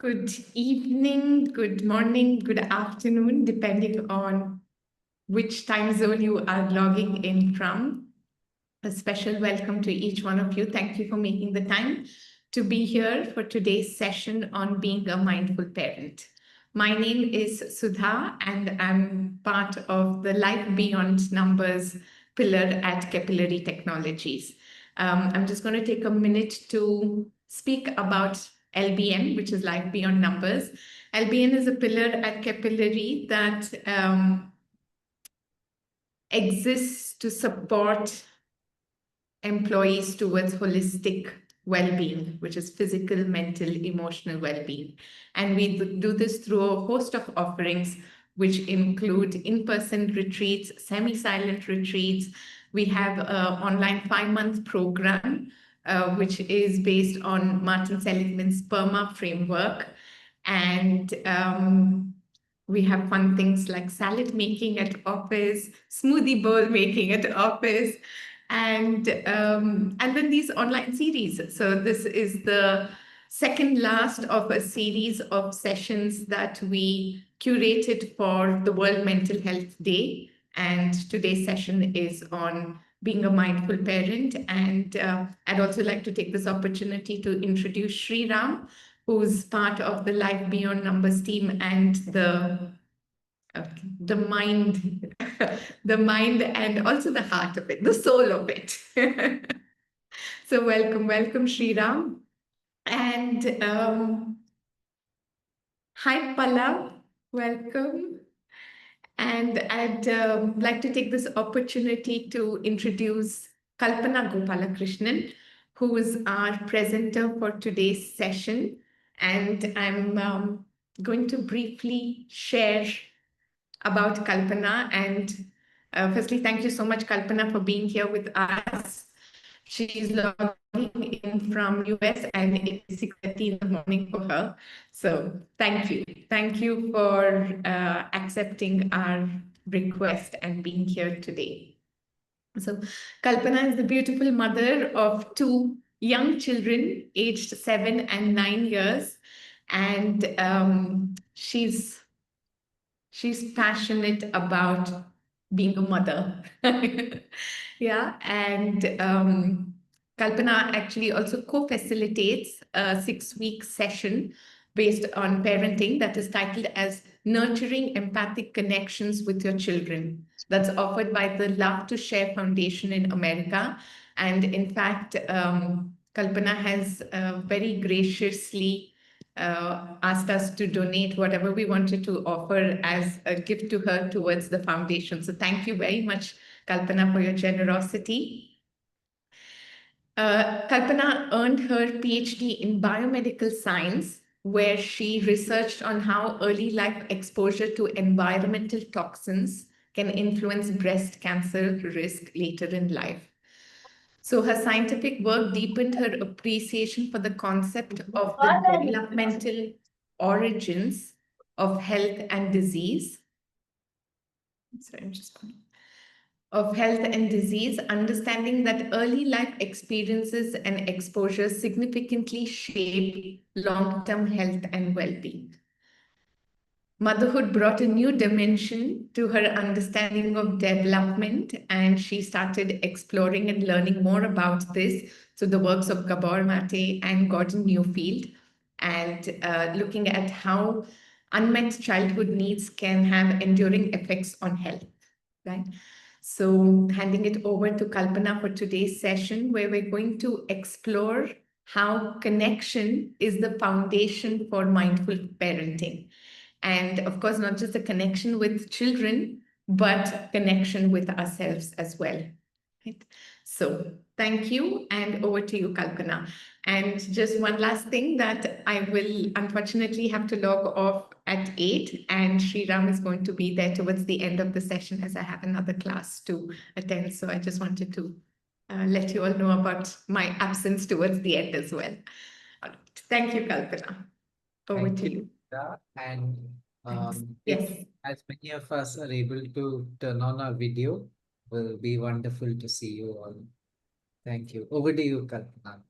Good evening, good morning, good afternoon, depending on which time zone you are logging in from. A special welcome to each one of you. Thank you for making the time to be here for today's session on being a mindful parent. My name is Sudha, and I'm part of the Life Beyond Numbers pillar at Capillary Technologies. I'm just going to take a minute to speak about LBN, which is Life Beyond Numbers. LBN is a pillar at Capillary that exists to support employees towards holistic well-being, which is physical, mental, emotional well-being. And we do this through a host of offerings, which include in-person retreats, semi-silent retreats. We have an online 5-month program, which is based on Martin Seligman's PERMA framework. And we have fun things like salad making at office, smoothie bowl making at office, and then these online series. So this is the second last of a series of sessions that we curated for the World Mental Health Day. And today's session is on being a mindful parent. And I'd also like to take this opportunity to introduce Sri Ram, who's part of the Life Beyond Numbers team and the mind, the mind and also the heart of it, the soul of it. So welcome, Sriram. And hi, Pallav, welcome. And I'd like to take this opportunity to introduce Kalpana Gopalakrishnan, who is our presenter for today's session. And I'm going to briefly share about Kalpana. And firstly, thank you so much, Kalpana, for being here with us. She's logging in from US and it is 6:30 in the morning for her. So thank you. Thank you for accepting our request and being here today. So Kalpana is the beautiful mother of 2 young children aged 7 and 9 years. And she's passionate about being a mother. Yeah, and Kalpana actually also co-facilitates a 6-week session based on parenting that is titled as Nurturing Empathic Connections with Your Children. That's offered by the Love to Share Foundation in America. And in fact, Kalpana has very graciously asked us to donate whatever we wanted to offer as a gift to her towards the foundation. So thank you very much, Kalpana, for your generosity. Kalpana earned her PhD in biomedical science, where she researched on how early life exposure to environmental toxins can influence breast cancer risk later in life. So her scientific work deepened her appreciation for the concept of the developmental origins of health and disease. Sorry, I'm just going. Of health and disease, understanding that early life experiences and exposures significantly shape long-term health and well-being. Motherhood brought a new dimension to her understanding of development, and she started exploring and learning more about this through the works of Gabor Mate and Gordon Newfield, and looking at how unmet childhood needs can have enduring effects on health, right? So handing it over to Kalpana for today's session, where we're going to explore how connection is the foundation for mindful parenting. And of course, not just a connection with children, but connection with ourselves as well. Right? So thank you, and over to you, Kalpana. And just one last thing, that I will unfortunately have to log off at 8, and Sriram is going to be there towards the end of the session as I have another class to attend. So I just wanted to let you all know about my absence towards the end as well. All right. Thank you, Kalpana. Over Thank to you. And Yes. if as many of us are able to turn on our video, will be wonderful to see you all. Thank you. Over to you, Kalpana.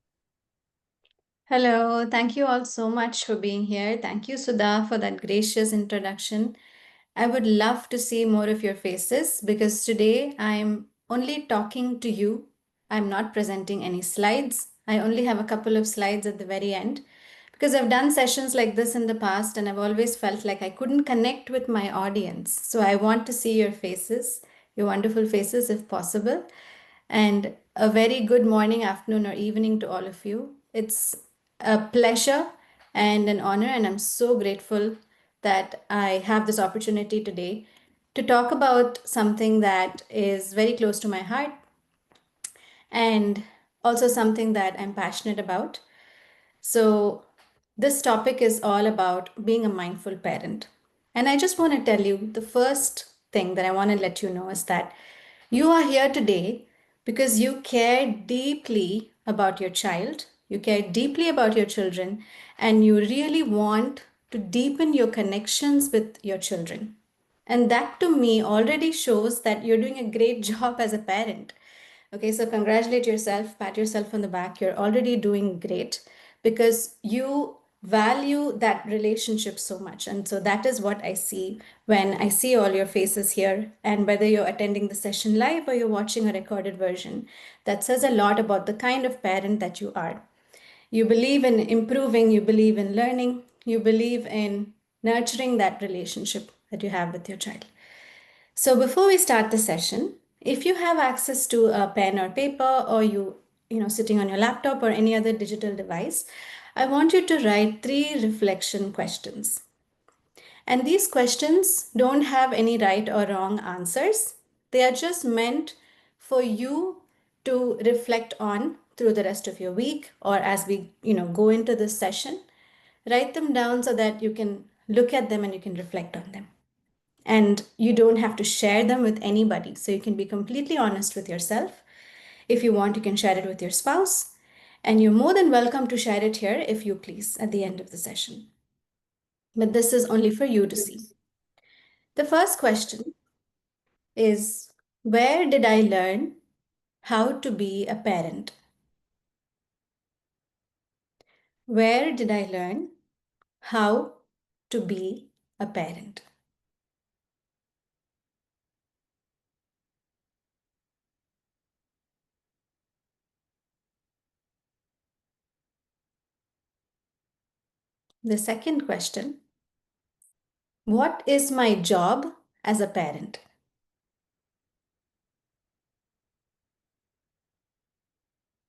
Hello, thank you all so much for being here. Thank you, Sudha, for that gracious introduction. I would love to see more of your faces because today I'm only talking to you. I'm not presenting any slides. I only have a couple of slides at the very end because I've done sessions like this in the past and I've always felt like I couldn't connect with my audience. So I want to see your faces, your wonderful faces, if possible. And a very good morning, afternoon, or evening to all of you. It's a pleasure and an honor, and I'm so grateful that I have this opportunity today to talk about something that is very close to my heart and also something that I'm passionate about. So, this topic is all about being a mindful parent. And I just want to tell you the first thing that I want to let you know is that you are here today because you care deeply about your child, you care deeply about your children, and you really want to deepen your connections with your children. And that to me already shows that you're doing a great job as a parent. Okay, so congratulate yourself, pat yourself on the back. You're already doing great because you value that relationship so much. And so that is what I see when I see all your faces here. And whether you're attending the session live or you're watching a recorded version, that says a lot about the kind of parent that you are. You believe in improving, you believe in learning, you believe in nurturing that relationship that you have with your child. So before we start the session, if you have access to a pen or paper or you sitting on your laptop or any other digital device, I want you to write 3 reflection questions. And these questions don't have any right or wrong answers. They are just meant for you to reflect on through the rest of your week or as we go into this session. Write them down so that you can look at them and you can reflect on them. And you don't have to share them with anybody. So you can be completely honest with yourself. If you want, you can share it with your spouse. And you're more than welcome to share it here if you please at the end of the session. But this is only for you to see. The first question is, where did I learn how to be a parent? Where did I learn how to be a parent? The second question, what is my job as a parent?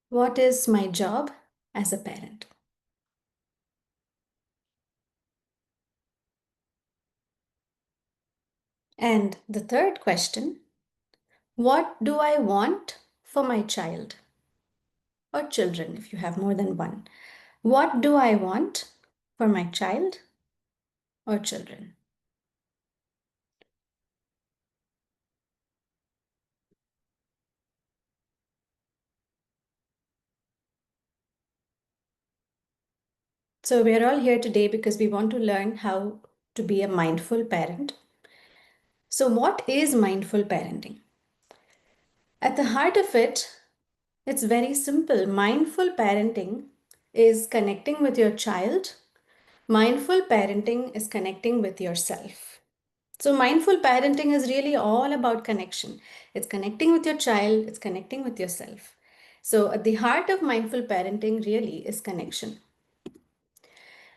What is my job as a parent? And the third question, what do I want for my child or children if you have more than one? What do I want for my child or children? So we're all here today because we want to learn how to be a mindful parent. So what is mindful parenting? At the heart of it, it's very simple. Mindful parenting is connecting with your child. Mindful parenting is connecting with yourself. So, mindful parenting is really all about connection. It's connecting with your child, it's connecting with yourself. So, at the heart of mindful parenting really is connection.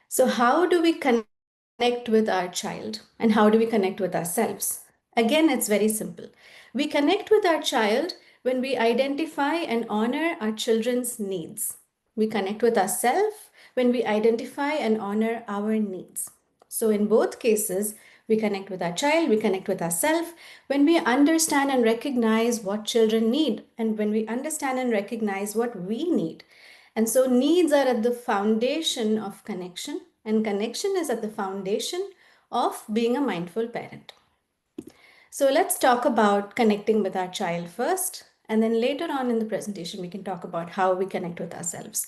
So, how do we connect with our child and how do we connect with ourselves? Again, it's very simple. We connect with our child when we identify and honor our children's needs. We connect with ourselves when we identify and honor our needs. So, in both cases, we connect with our child, we connect with ourselves when we understand and recognize what children need, and when we understand and recognize what we need. And so, needs are at the foundation of connection, and connection is at the foundation of being a mindful parent. So, let's talk about connecting with our child first, and then later on in the presentation, we can talk about how we connect with ourselves.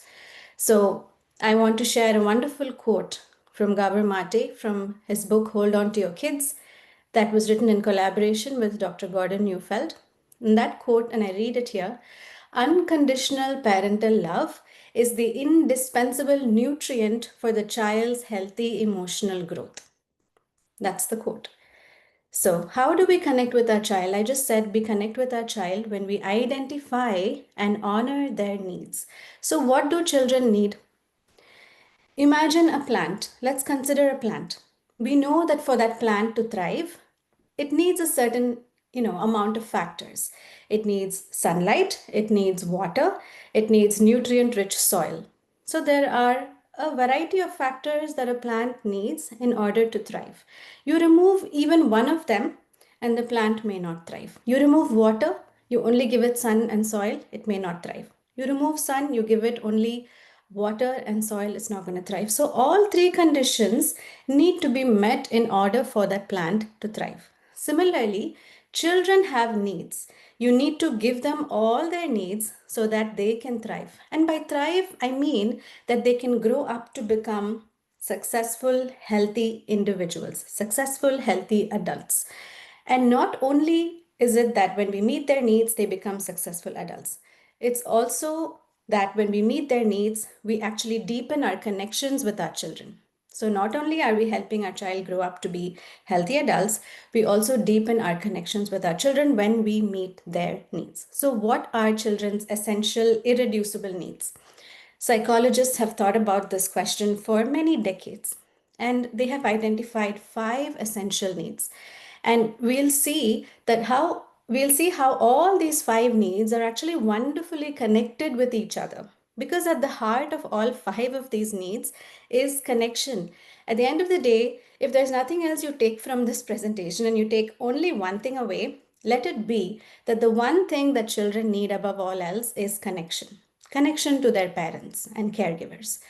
So, I want to share a wonderful quote from Gabor Mate from his book Hold On to Your Kids, that was written in collaboration with Dr. Gordon Neufeld. In that quote, and I read it here, Unconditional parental love is the indispensable nutrient for the child's healthy emotional growth. That's the quote. So, how do we connect with our child? I just said we connect with our child when we identify and honor their needs. So, what do children need? Imagine a plant. Let's consider a plant. We know that for that plant to thrive, it needs a certain amount of factors. It needs sunlight, it needs water, it needs nutrient rich soil. So there are a variety of factors that a plant needs in order to thrive. You remove even one of them and the plant may not thrive. You remove water, you only give it sun and soil, it may not thrive. You remove sun, you give it only water and soil, it's not going to thrive. So all three conditions need to be met in order for that plant to thrive. Similarly, children have needs. You need to give them all their needs so that they can thrive. And by thrive, I mean that they can grow up to become successful, healthy individuals, successful, healthy adults. And not only is it that when we meet their needs, they become successful adults, it's also that when we meet their needs, we actually deepen our connections with our children. So, not only are we helping our child grow up to be healthy adults, we also deepen our connections with our children when we meet their needs. So, what are children's essential, irreducible needs? Psychologists have thought about this question for many decades, and they have identified 5 essential needs. And we'll see how all these 5 needs are actually wonderfully connected with each other. Because at the heart of all 5 of these needs is connection. At the end of the day, if there's nothing else you take from this presentation and you take only one thing away, let it be that the one thing that children need above all else is connection to their parents and caregivers.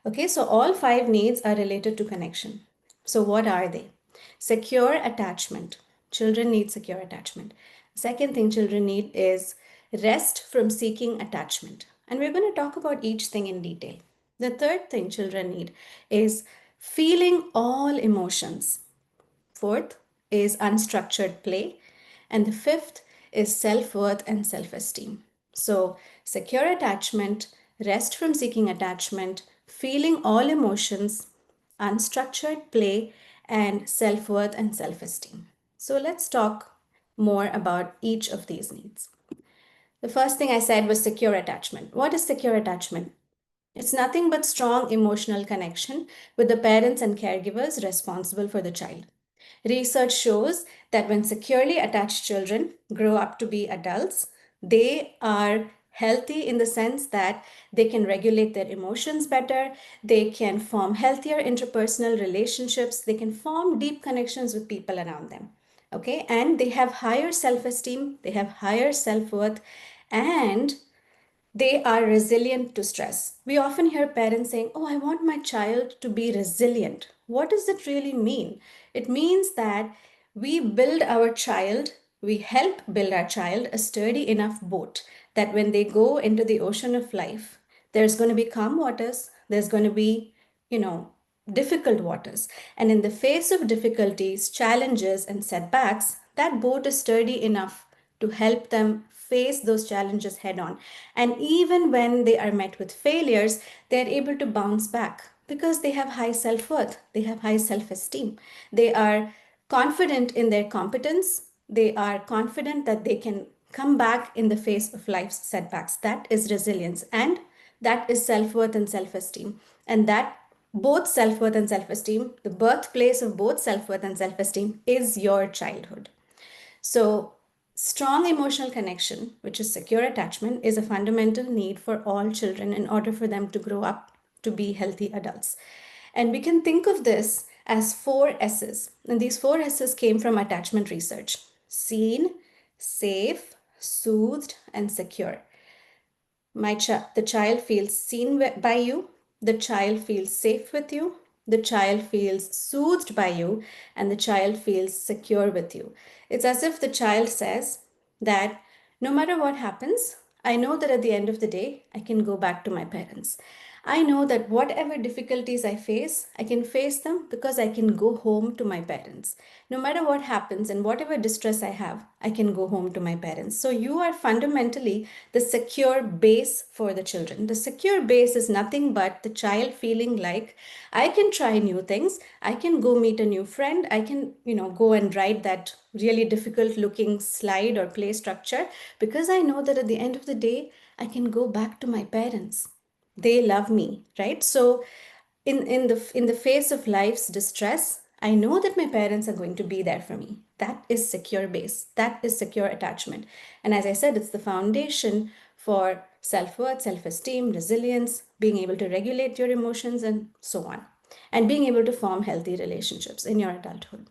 Okay, so all 5 needs are related to connection. So, what are they? Secure attachment. Children need secure attachment. Second thing children need is rest from seeking attachment. And we're going to talk about each thing in detail. The third thing children need is feeling all emotions. Fourth is unstructured play. And the fifth is self worth and self esteem. So, secure attachment, rest from seeking attachment, feeling all emotions, unstructured play, and self worth and self esteem. So, let's talk more about each of these needs. The first thing I said was secure attachment. What is secure attachment? It's nothing but strong emotional connection with the parents and caregivers responsible for the child. Research shows that when securely attached children grow up to be adults, they are healthy in the sense that they can regulate their emotions better, they can form healthier interpersonal relationships, they can form deep connections with people around them. Okay, and they have higher self esteem, they have higher self worth, and they are resilient to stress. We often hear parents saying, "Oh, I want my child to be resilient." What does it really mean? It means that we help build our child a sturdy enough boat that when they go into the ocean of life, there's going to be calm waters, there's going to be, you know, difficult waters. And in the face of difficulties, challenges, and setbacks, that boat is sturdy enough to help them face those challenges head on. And even when they are met with failures, they're able to bounce back because they have high self worth, they have high self esteem, they are confident in their competence, they are confident that they can come back in the face of life's setbacks. That is resilience, and that is self worth and self esteem. And that both self worth and self esteem, the birthplace of both self worth and self esteem, is your childhood. So, strong emotional connection, which is secure attachment, is a fundamental need for all children in order for them to grow up to be healthy adults. And we can think of this as 4 S's. And these 4 S's came from attachment research: seen, safe, soothed, and secure. The child feels seen by you, the child feels safe with you, the child feels soothed by you, and the child feels secure with you. It's as if the child says that no matter what happens, I know that at the end of the day, I can go back to my parents. I know that whatever difficulties I can face them because I can go home to my parents. No matter what happens and whatever distress I have, I can go home to my parents. So you are fundamentally the secure base for the children. The secure base is nothing but the child feeling like I can try new things. I can go meet a new friend. I can, go and ride that really difficult looking slide or play structure because I know that at the end of the day, I can go back to my parents. They love me, right? So in the face of life's distress, I know that my parents are going to be there for me. That is secure base. That is secure attachment. And as I said, it's the foundation for self-worth, self-esteem, resilience, being able to regulate your emotions, and so on, and being able to form healthy relationships in your adulthood.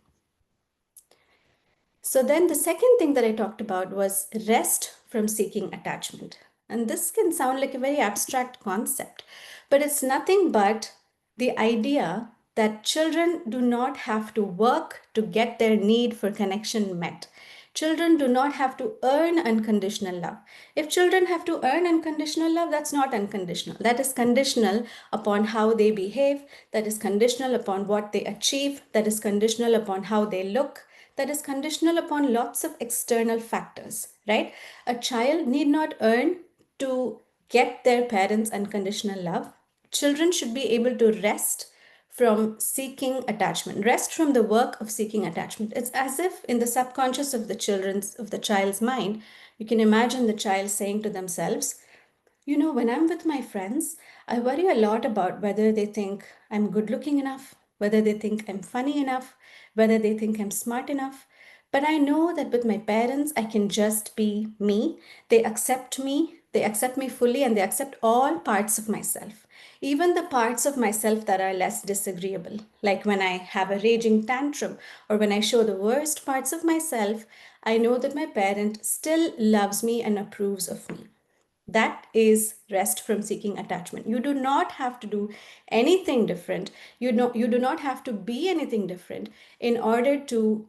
So then the second thing that I talked about was rest from seeking attachment. And this can sound like a very abstract concept, but it's nothing but the idea that children do not have to work to get their need for connection met. Children do not have to earn unconditional love. If children have to earn unconditional love, that's not unconditional. That is conditional upon how they behave, that is conditional upon what they achieve, that is conditional upon how they look, that is conditional upon lots of external factors, right? A child need not earn to get their parents' unconditional love. Children should be able to rest from seeking attachment, rest from the work of seeking attachment. It's as if in the subconscious of the child's mind, you can imagine the child saying to themselves, when I'm with my friends, I worry a lot about whether they think I'm good looking enough, whether they think I'm funny enough, whether they think I'm smart enough. But I know that with my parents, I can just be me. They accept me fully, and they accept all parts of myself, even the parts of myself that are less disagreeable, like when I have a raging tantrum or when I show the worst parts of myself. I know that my parent still loves me and approves of me. That is rest from seeking attachment. You do not have to do anything different. You do not have to be anything different in order to,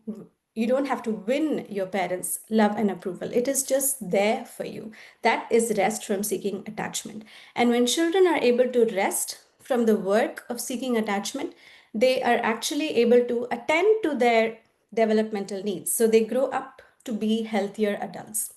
you don't have to win your parents' love and approval. It is just there for you. That is rest from seeking attachment. And when children are able to rest from the work of seeking attachment, they are actually able to attend to their developmental needs. So they grow up to be healthier adults.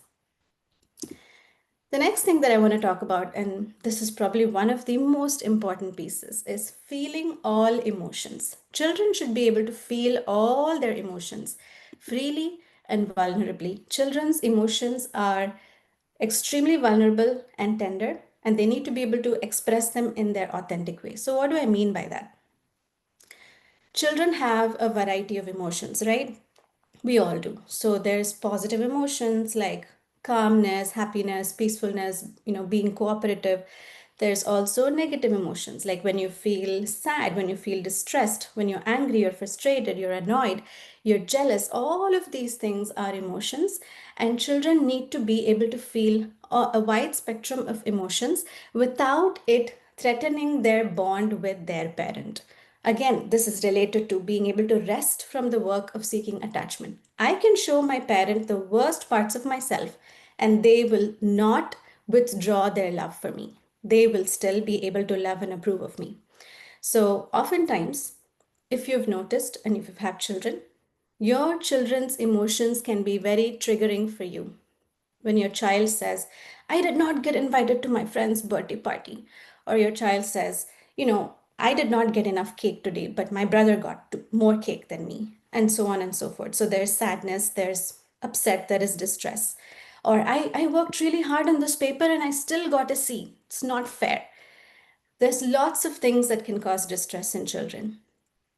The next thing that I want to talk about, and this is probably one of the most important pieces, is feeling all emotions. Children should be able to feel all their emotions freely and vulnerably. Children's emotions are extremely vulnerable and tender, and they need to be able to express them in their authentic way. So, what do I mean by that? Children have a variety of emotions, right? We all do. So there's positive emotions like calmness, happiness, peacefulness, being cooperative. There's also negative emotions like when you feel sad, when you feel distressed, when you're angry, you're frustrated, you're annoyed, you're jealous. All of these things are emotions, and children need to be able to feel a wide spectrum of emotions without it threatening their bond with their parent. Again, this is related to being able to rest from the work of seeking attachment. I can show my parent the worst parts of myself, and they will not withdraw their love for me. They will still be able to love and approve of me. So, oftentimes, if you've noticed and if you've had children, your children's emotions can be very triggering for you. When your child says, I did not get invited to my friend's birthday party, or your child says, I did not get enough cake today, but my brother got more cake than me, and so on and so forth. So there's sadness, there's upset, there is distress. Or I worked really hard on this paper and I still got a C. It's not fair. There's lots of things that can cause distress in children.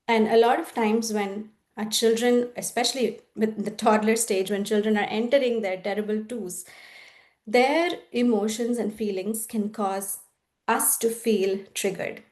And a lot of times when our children, especially with the toddler stage, when children are entering their terrible twos, their emotions and feelings can cause us to feel triggered.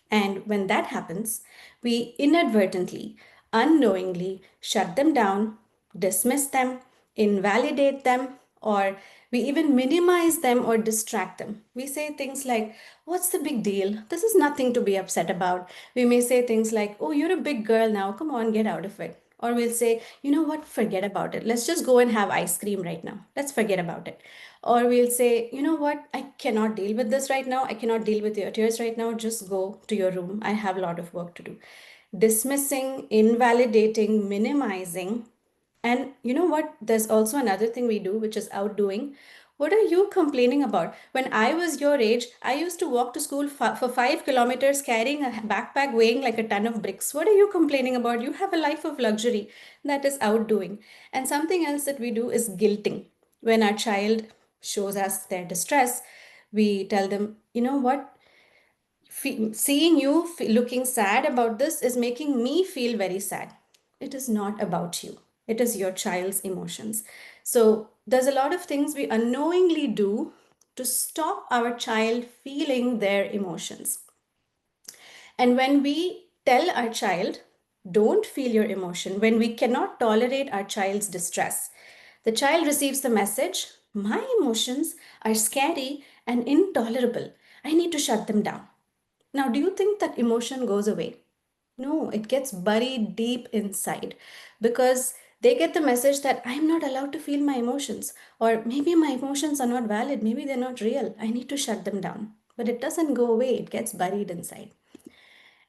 And when that happens, we inadvertently, unknowingly shut them down, dismiss them, invalidate them, or we even minimize them or distract them. We say things like, what's the big deal? This is nothing to be upset about. We may say things like, oh, you're a big girl now. Come on, get out of it. Or we'll say, you know what, forget about it. Let's just go and have ice cream right now. Let's forget about it. Or we'll say, you know what, I cannot deal with this right now. I cannot deal with your tears right now. Just go to your room. I have a lot of work to do. Dismissing, invalidating, minimizing. And you know what? There's also another thing we do, which is outdoing. What are you complaining about? When I was your age, I used to walk to school for 5 kilometers carrying a backpack weighing like a ton of bricks. What are you complaining about? You have a life of luxury. That is outdoing. And something else that we do is guilting. When our child shows us their distress, we tell them, you know what? Seeing you looking sad about this is making me feel very sad. It is not about you, it is your child's emotions. So, there's a lot of things we unknowingly do to stop our child feeling their emotions. And when we tell our child, don't feel your emotion, when we cannot tolerate our child's distress, the child receives the message, my emotions are scary and intolerable. I need to shut them down. Now, do you think that emotion goes away? No, it gets buried deep inside because they get the message that I'm not allowed to feel my emotions, or maybe my emotions are not valid, maybe they're not real. I need to shut them down. But it doesn't go away, it gets buried inside.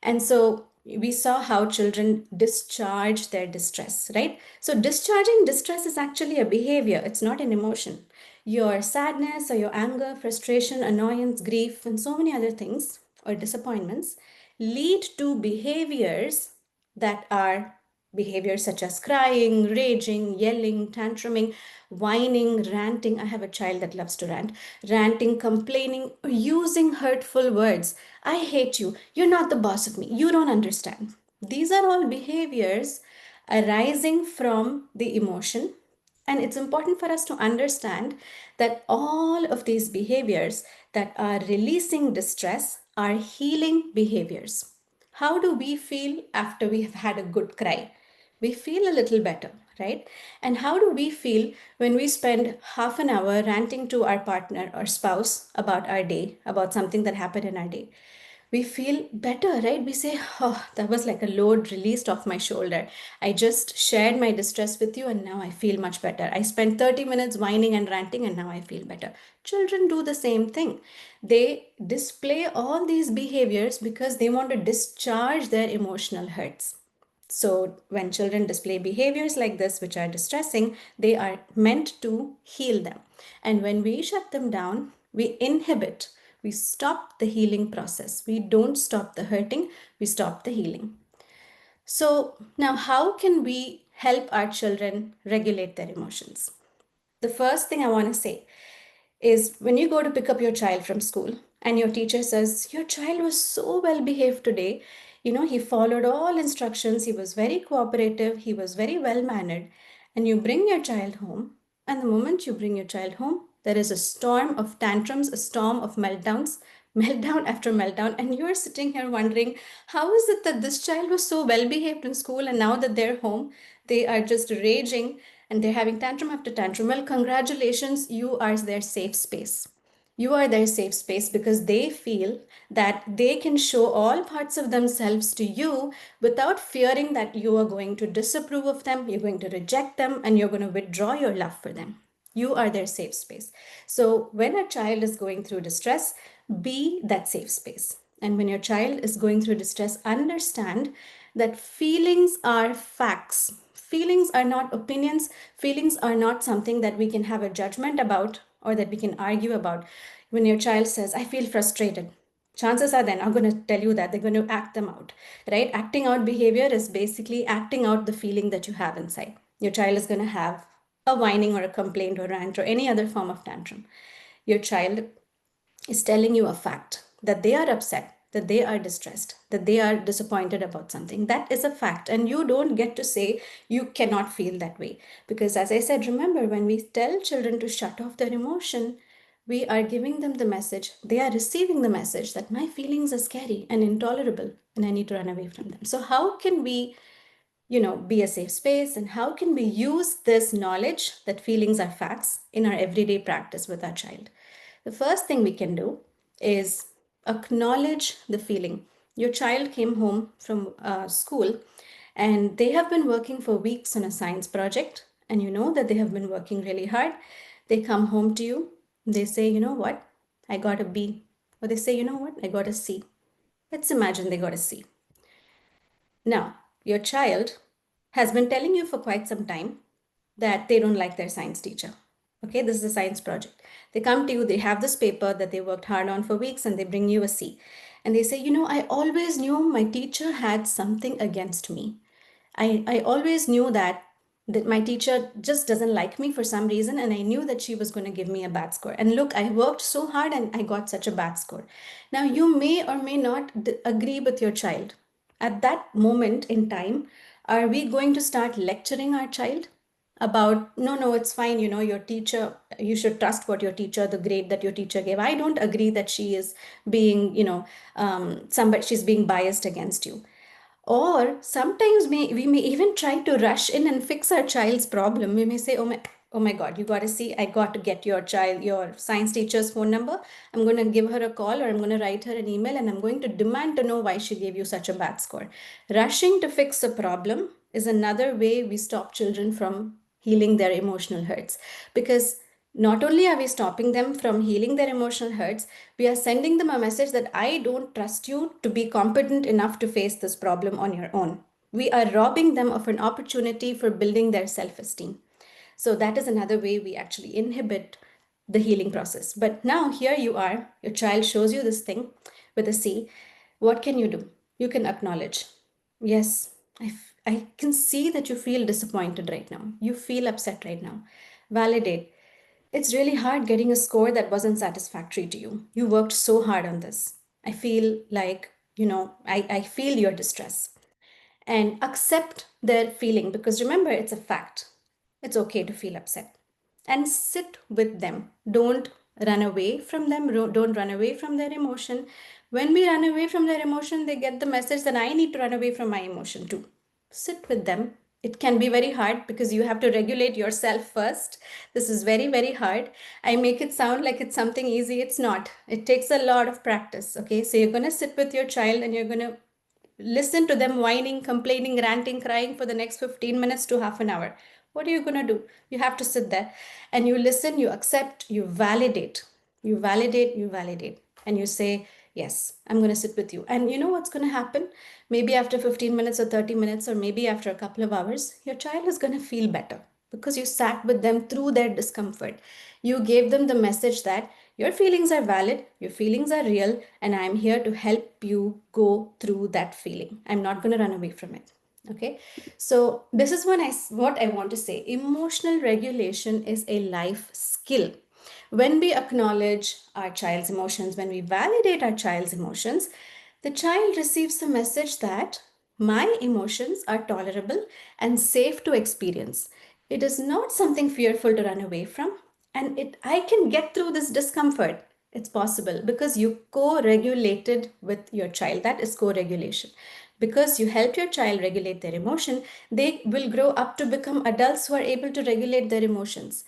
And so we saw how children discharge their distress, right? So discharging distress is actually a behavior, it's not an emotion. Your sadness or your anger, frustration, annoyance, grief, and so many other things or disappointments lead to behaviors that are behaviors such as crying, raging, yelling, tantruming, whining, ranting. I have a child that loves to rant, ranting, complaining, or using hurtful words. I hate you. You're not the boss of me. You don't understand. These are all behaviors arising from the emotion. And it's important for us to understand that all of these behaviors that are releasing distress are healing behaviors. How do we feel after we have had a good cry? We feel a little better, right? And how do we feel when we spend half an hour ranting to our partner or spouse about our day, about something that happened in our day? We feel better, right? We say, oh, that was like a load released off my shoulder. I just shared my distress with you and now I feel much better. I spent 30 minutes whining and ranting and now I feel better. Children do the same thing. They display all these behaviors because they want to discharge their emotional hurts. So, when children display behaviors like this, which are distressing, they are meant to heal them. And when we shut them down, we inhibit, we stop the healing process. We don't stop the hurting, we stop the healing. So, now how can we help our children regulate their emotions? The first thing I want to say is when you go to pick up your child from school and your teacher says, your child was so well behaved today, he followed all instructions, he was very cooperative, he was very well mannered, and you bring your child home, and the moment you bring your child home, there is a storm of tantrums, a storm of meltdowns, meltdown after meltdown, and you're sitting here wondering, how is it that this child was so well behaved in school and now that they're home, they are just raging and they're having tantrum after tantrum? Well, congratulations, you are their safe space. You are their safe space because they feel that they can show all parts of themselves to you without fearing that you are going to disapprove of them, you're going to reject them, and you're going to withdraw your love for them. You are their safe space. So when a child is going through distress, be that safe space. And when your child is going through distress, understand that feelings are facts. Feelings are not opinions. Feelings are not something that we can have a judgment about or that we can argue about. When your child says, I feel frustrated, chances are they're not going to tell you that. They're going to act them out, right? Acting out behavior is basically acting out the feeling that you have inside. Your child is going to have a whining or a complaint or rant or any other form of tantrum. Your child is telling you a fact that they are upset, that they are distressed, that they are disappointed about something. That is a fact. And you don't get to say you cannot feel that way. Because as I said, remember, when we tell children to shut off their emotion, we are giving them the message, they are receiving the message that my feelings are scary and intolerable and I need to run away from them. So, how can we be a safe space, and how can we use this knowledge that feelings are facts in our everyday practice with our child? The first thing we can do is acknowledge the feeling. Your child came home from school And they have been working for weeks on a science project, and you know that they have been working really hard. They come home to you, they say, you know what, I got a B. Or they say, you know what, I got a C. Let's imagine they got a C. Now, your child has been telling you for quite some time that they don't like their science teacher. Okay, this is a science project. They come to you, they have this paper that they worked hard on for weeks, and they bring you a C. And they say, you know, I always knew my teacher had something against me. I always knew that my teacher just doesn't like me for some reason, and I knew that she was going to give me a bad score. And look, I worked so hard and I got such a bad score. Now, you may or may not agree with your child. At that moment in time, are we going to start lecturing our child about, no, no, it's fine, you know, your teacher, you should trust what your teacher, the grade that your teacher gave. I don't agree that she is being, somebody, she's being biased against you. Or sometimes we may even try to rush in and fix our child's problem. We may say, oh my God, you got to see, I got to get your child, your science teacher's phone number. I'm going to give her a call, or I'm going to write her an email, and I'm going to demand to know why she gave you such a bad score. Rushing to fix a problem is another way we stop children from healing their emotional hurts. Because not only are we stopping them from healing their emotional hurts, we are sending them a message that I don't trust you to be competent enough to face this problem on your own. We are robbing them of an opportunity for building their self esteem. So, that is another way we actually inhibit the healing process. But now, here you are, your child shows you this thing with a C. What can you do? You can acknowledge, yes, I can see that you feel disappointed right now. You feel upset right now. Validate. It's really hard getting a score that wasn't satisfactory to you. You worked so hard on this. I feel like, I feel your distress. And accept their feeling, because remember, it's a fact. It's okay to feel upset. And sit with them. Don't run away from them. Don't run away from their emotion. When we run away from their emotion, they get the message that I need to run away from my emotion too. Sit with them. It can be very hard because you have to regulate yourself first. This is very, very hard. I make it sound like it's something easy. It's not. It takes a lot of practice. Okay, so you're going to sit with your child and you're going to listen to them whining, complaining, ranting, crying for the next 15 minutes to half an hour. What are you going to do? You have to sit there and you listen, you accept, you validate, and you say, yes, I'm going to sit with you. And you know what's going to happen? Maybe after 15 minutes or 30 minutes, or maybe after a couple of hours, your child is going to feel better because you sat with them through their discomfort. You gave them the message that your feelings are valid, your feelings are real, and I'm here to help you go through that feeling. I'm not going to run away from it. Okay, so this is what I want to say. Emotional regulation is a life skill. When we acknowledge our child's emotions, when we validate our child's emotions, the child receives the message that my emotions are tolerable and safe to experience. It is not something fearful to run away from, and I can get through this discomfort. It's possible because you co-regulated with your child. That is co-regulation. Because you helped your child regulate their emotion, they will grow up to become adults who are able to regulate their emotions.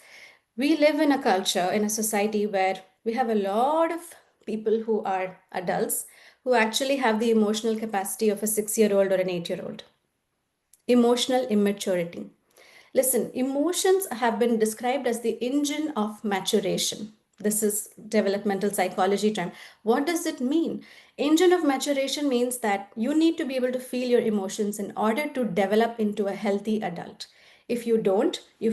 We live in a culture, in a society where we have a lot of people who are adults who actually have the emotional capacity of a 6-year-old or an 8-year-old. Emotional immaturity. Listen, emotions have been described as the engine of maturation. This is developmental psychology term. What does it mean? Engine of maturation means that you need to be able to feel your emotions in order to develop into a healthy adult. If you don't, you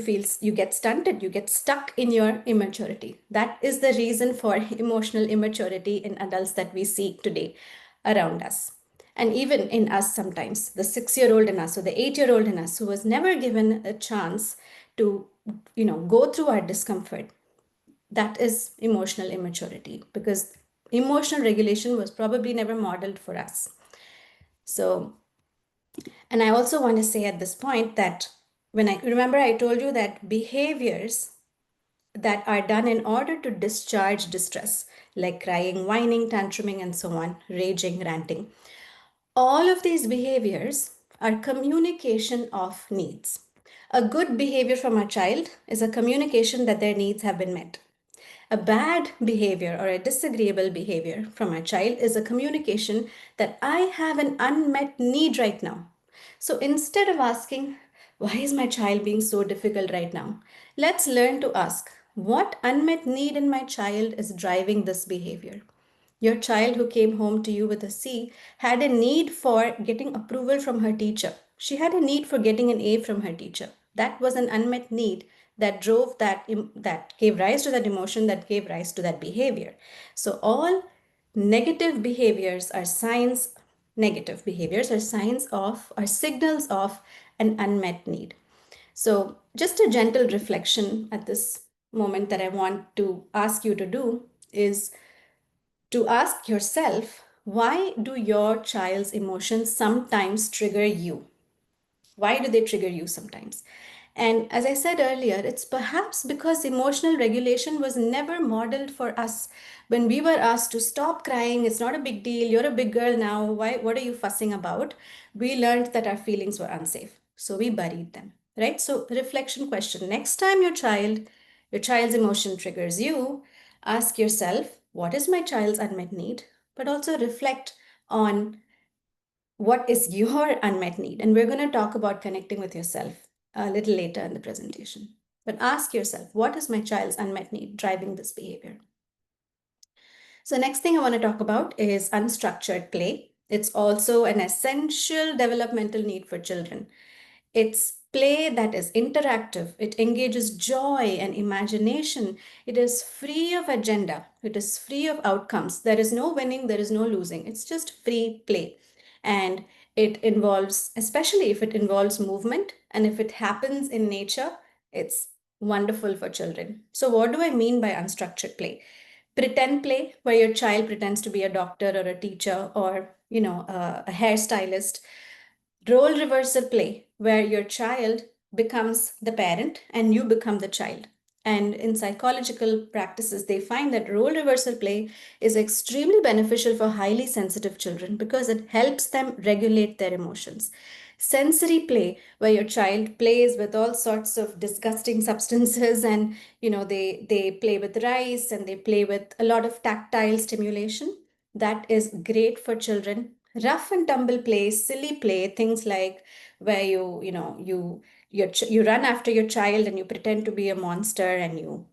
get stunted, you get stuck in your immaturity. That is the reason for emotional immaturity in adults that we see today around us. And even in us sometimes, the 6-year-old in us or the 8-year-old in us who was never given a chance to, go through our discomfort, that is emotional immaturity, because emotional regulation was probably never modeled for us. So, and I also want to say at this point that I told you that behaviors that are done in order to discharge distress, like crying, whining, tantruming, and so on, raging, ranting, all of these behaviors are communication of needs. A good behavior from a child is a communication that their needs have been met. A bad behavior or a disagreeable behavior from a child is a communication that I have an unmet need right now. So instead of asking, why is my child being so difficult right now? Let's learn to ask, what unmet need in my child is driving this behavior? Your child who came home to you with a C had a need for getting approval from her teacher. She had a need for getting an A from her teacher. That was an unmet need that drove that gave rise to that emotion, that gave rise to that behavior. So all negative behaviors are signs negative behaviors are signs of are signals of an unmet need. So just a gentle reflection at this moment that I want to ask you to do is to ask yourself, why do your child's emotions sometimes trigger you? Why do they trigger you sometimes? And as I said earlier, it's perhaps because emotional regulation was never modeled for us. When we were asked to stop crying, it's not a big deal, you're a big girl now, what are you fussing about? We learned that our feelings were unsafe. So we buried them, right? So reflection question. Next time your child's emotion triggers you, ask yourself, what is my child's unmet need? But also reflect on what is your unmet need. And we're going to talk about connecting with yourself a little later in the presentation. But ask yourself, what is my child's unmet need driving this behavior? So next thing I want to talk about is unstructured play. It's also an essential developmental need for children. It's play that is interactive. It engages joy and imagination. It is free of agenda. It is free of outcomes. There is no winning, there is no losing. It's just free play. And it involves, especially if it involves movement and if it happens in nature, it's wonderful for children. So, what do I mean by unstructured play? Pretend play, where your child pretends to be a doctor or a teacher or a hairstylist. Role reversal play, where your child becomes the parent and you become the child. And in psychological practices, they find that role reversal play is extremely beneficial for highly sensitive children because it helps them regulate their emotions. Sensory play, where your child plays with all sorts of disgusting substances, and they play with rice and they play with a lot of tactile stimulation. That is great for children. Rough and tumble play, silly play, things like where you run after your child and you pretend to be a monster, and you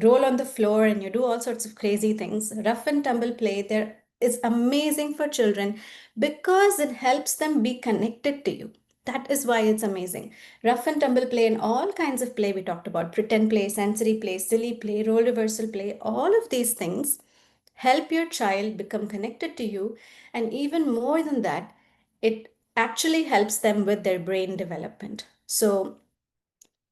roll on the floor and you do all sorts of crazy things. Rough and tumble play there is amazing for children because it helps them be connected to you. That is why it's amazing. Rough and tumble play and all kinds of play we talked about, pretend play, sensory play, silly play, role reversal play, all of these things help your child become connected to you. And even more than that, it actually helps them with their brain development. So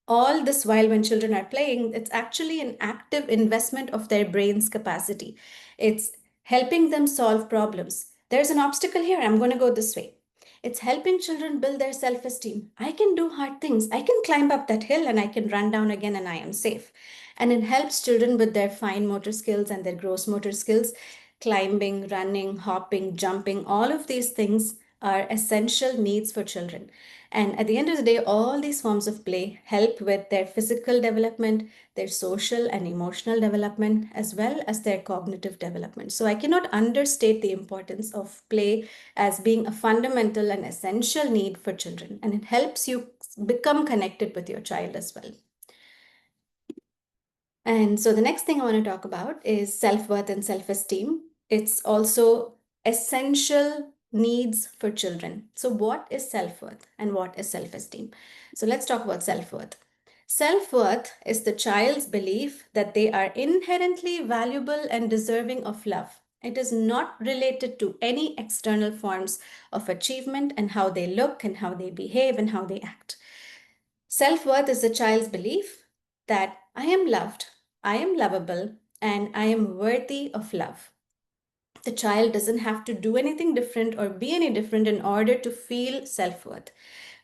all this while when children are playing, it's actually an active investment of their brain's capacity. It's helping them solve problems. There's an obstacle here, I'm going to go this way. It's helping children build their self-esteem. I can do hard things. I can climb up that hill and I can run down again and I am safe. And it helps children with their fine motor skills and their gross motor skills. Climbing, running, hopping, jumping, all of these things are essential needs for children. And at the end of the day, all these forms of play help with their physical development, their social and emotional development, as well as their cognitive development. So I cannot understate the importance of play as being a fundamental and essential need for children. And it helps you become connected with your child as well. And so the next thing I want to talk about is self-worth and self-esteem. It's also essential needs for children. So what is self-worth and what is self-esteem? So let's talk about self-worth. Self-worth is the child's belief that they are inherently valuable and deserving of love. It is not related to any external forms of achievement and how they look and how they behave and how they act. Self-worth is the child's belief that I am loved, I am lovable, and I am worthy of love. The child doesn't have to do anything different or be any different in order to feel self-worth.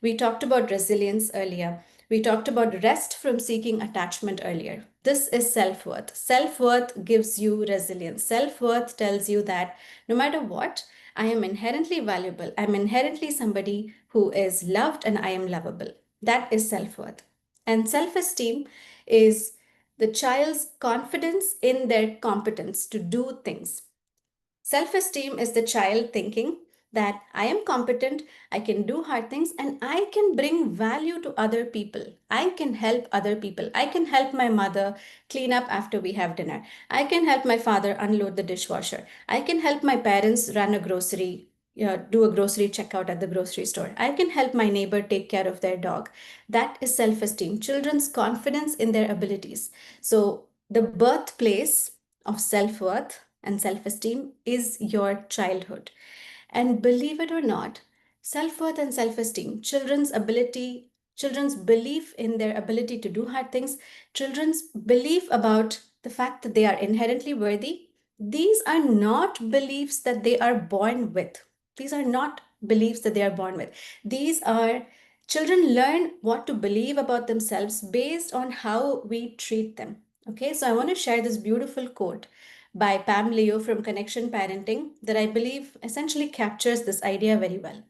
We talked about resilience earlier. We talked about rest from seeking attachment earlier. This is self-worth. Self-worth gives you resilience. Self-worth tells you that no matter what, I am inherently valuable. I'm inherently somebody who is loved and I am lovable. That is self-worth. And self-esteem is the child's confidence in their competence to do things. Self esteem is the child thinking that I am competent, I can do hard things, and I can bring value to other people. I can help other people. I can help my mother clean up after we have dinner. I can help my father unload the dishwasher. I can help my parents run a grocery, do a grocery checkout at the grocery store. I can help my neighbor take care of their dog. That is self esteem, children's confidence in their abilities. So, the birthplace of self worth and self esteem is your childhood. And believe it or not, self worth and self esteem, children's belief in their ability to do hard things, children's belief about the fact that they are inherently worthy, these are not beliefs that they are born with. These are not beliefs that they are born with. These are children learn what to believe about themselves based on how we treat them. Okay, so I want to share this beautiful quote by Pam Leo from Connection Parenting that I believe essentially captures this idea very well.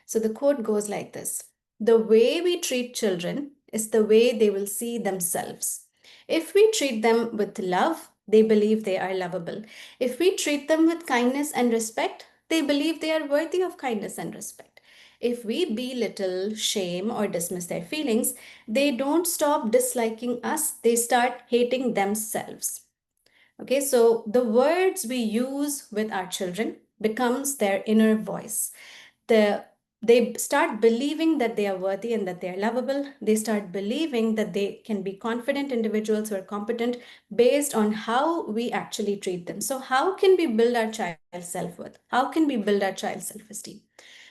So the quote goes like this: the way we treat children is the way they will see themselves. If we treat them with love, they believe they are lovable. If we treat them with kindness and respect, they believe they are worthy of kindness and respect. If we belittle, shame, or dismiss their feelings, they don't stop disliking us, they start hating themselves. Okay, so the words we use with our children becomes their inner voice. The they start believing that they are worthy and that they are lovable. They start believing that they can be confident individuals who are competent based on how we actually treat them. So, how can we build our child's self worth? How can we build our child's self esteem?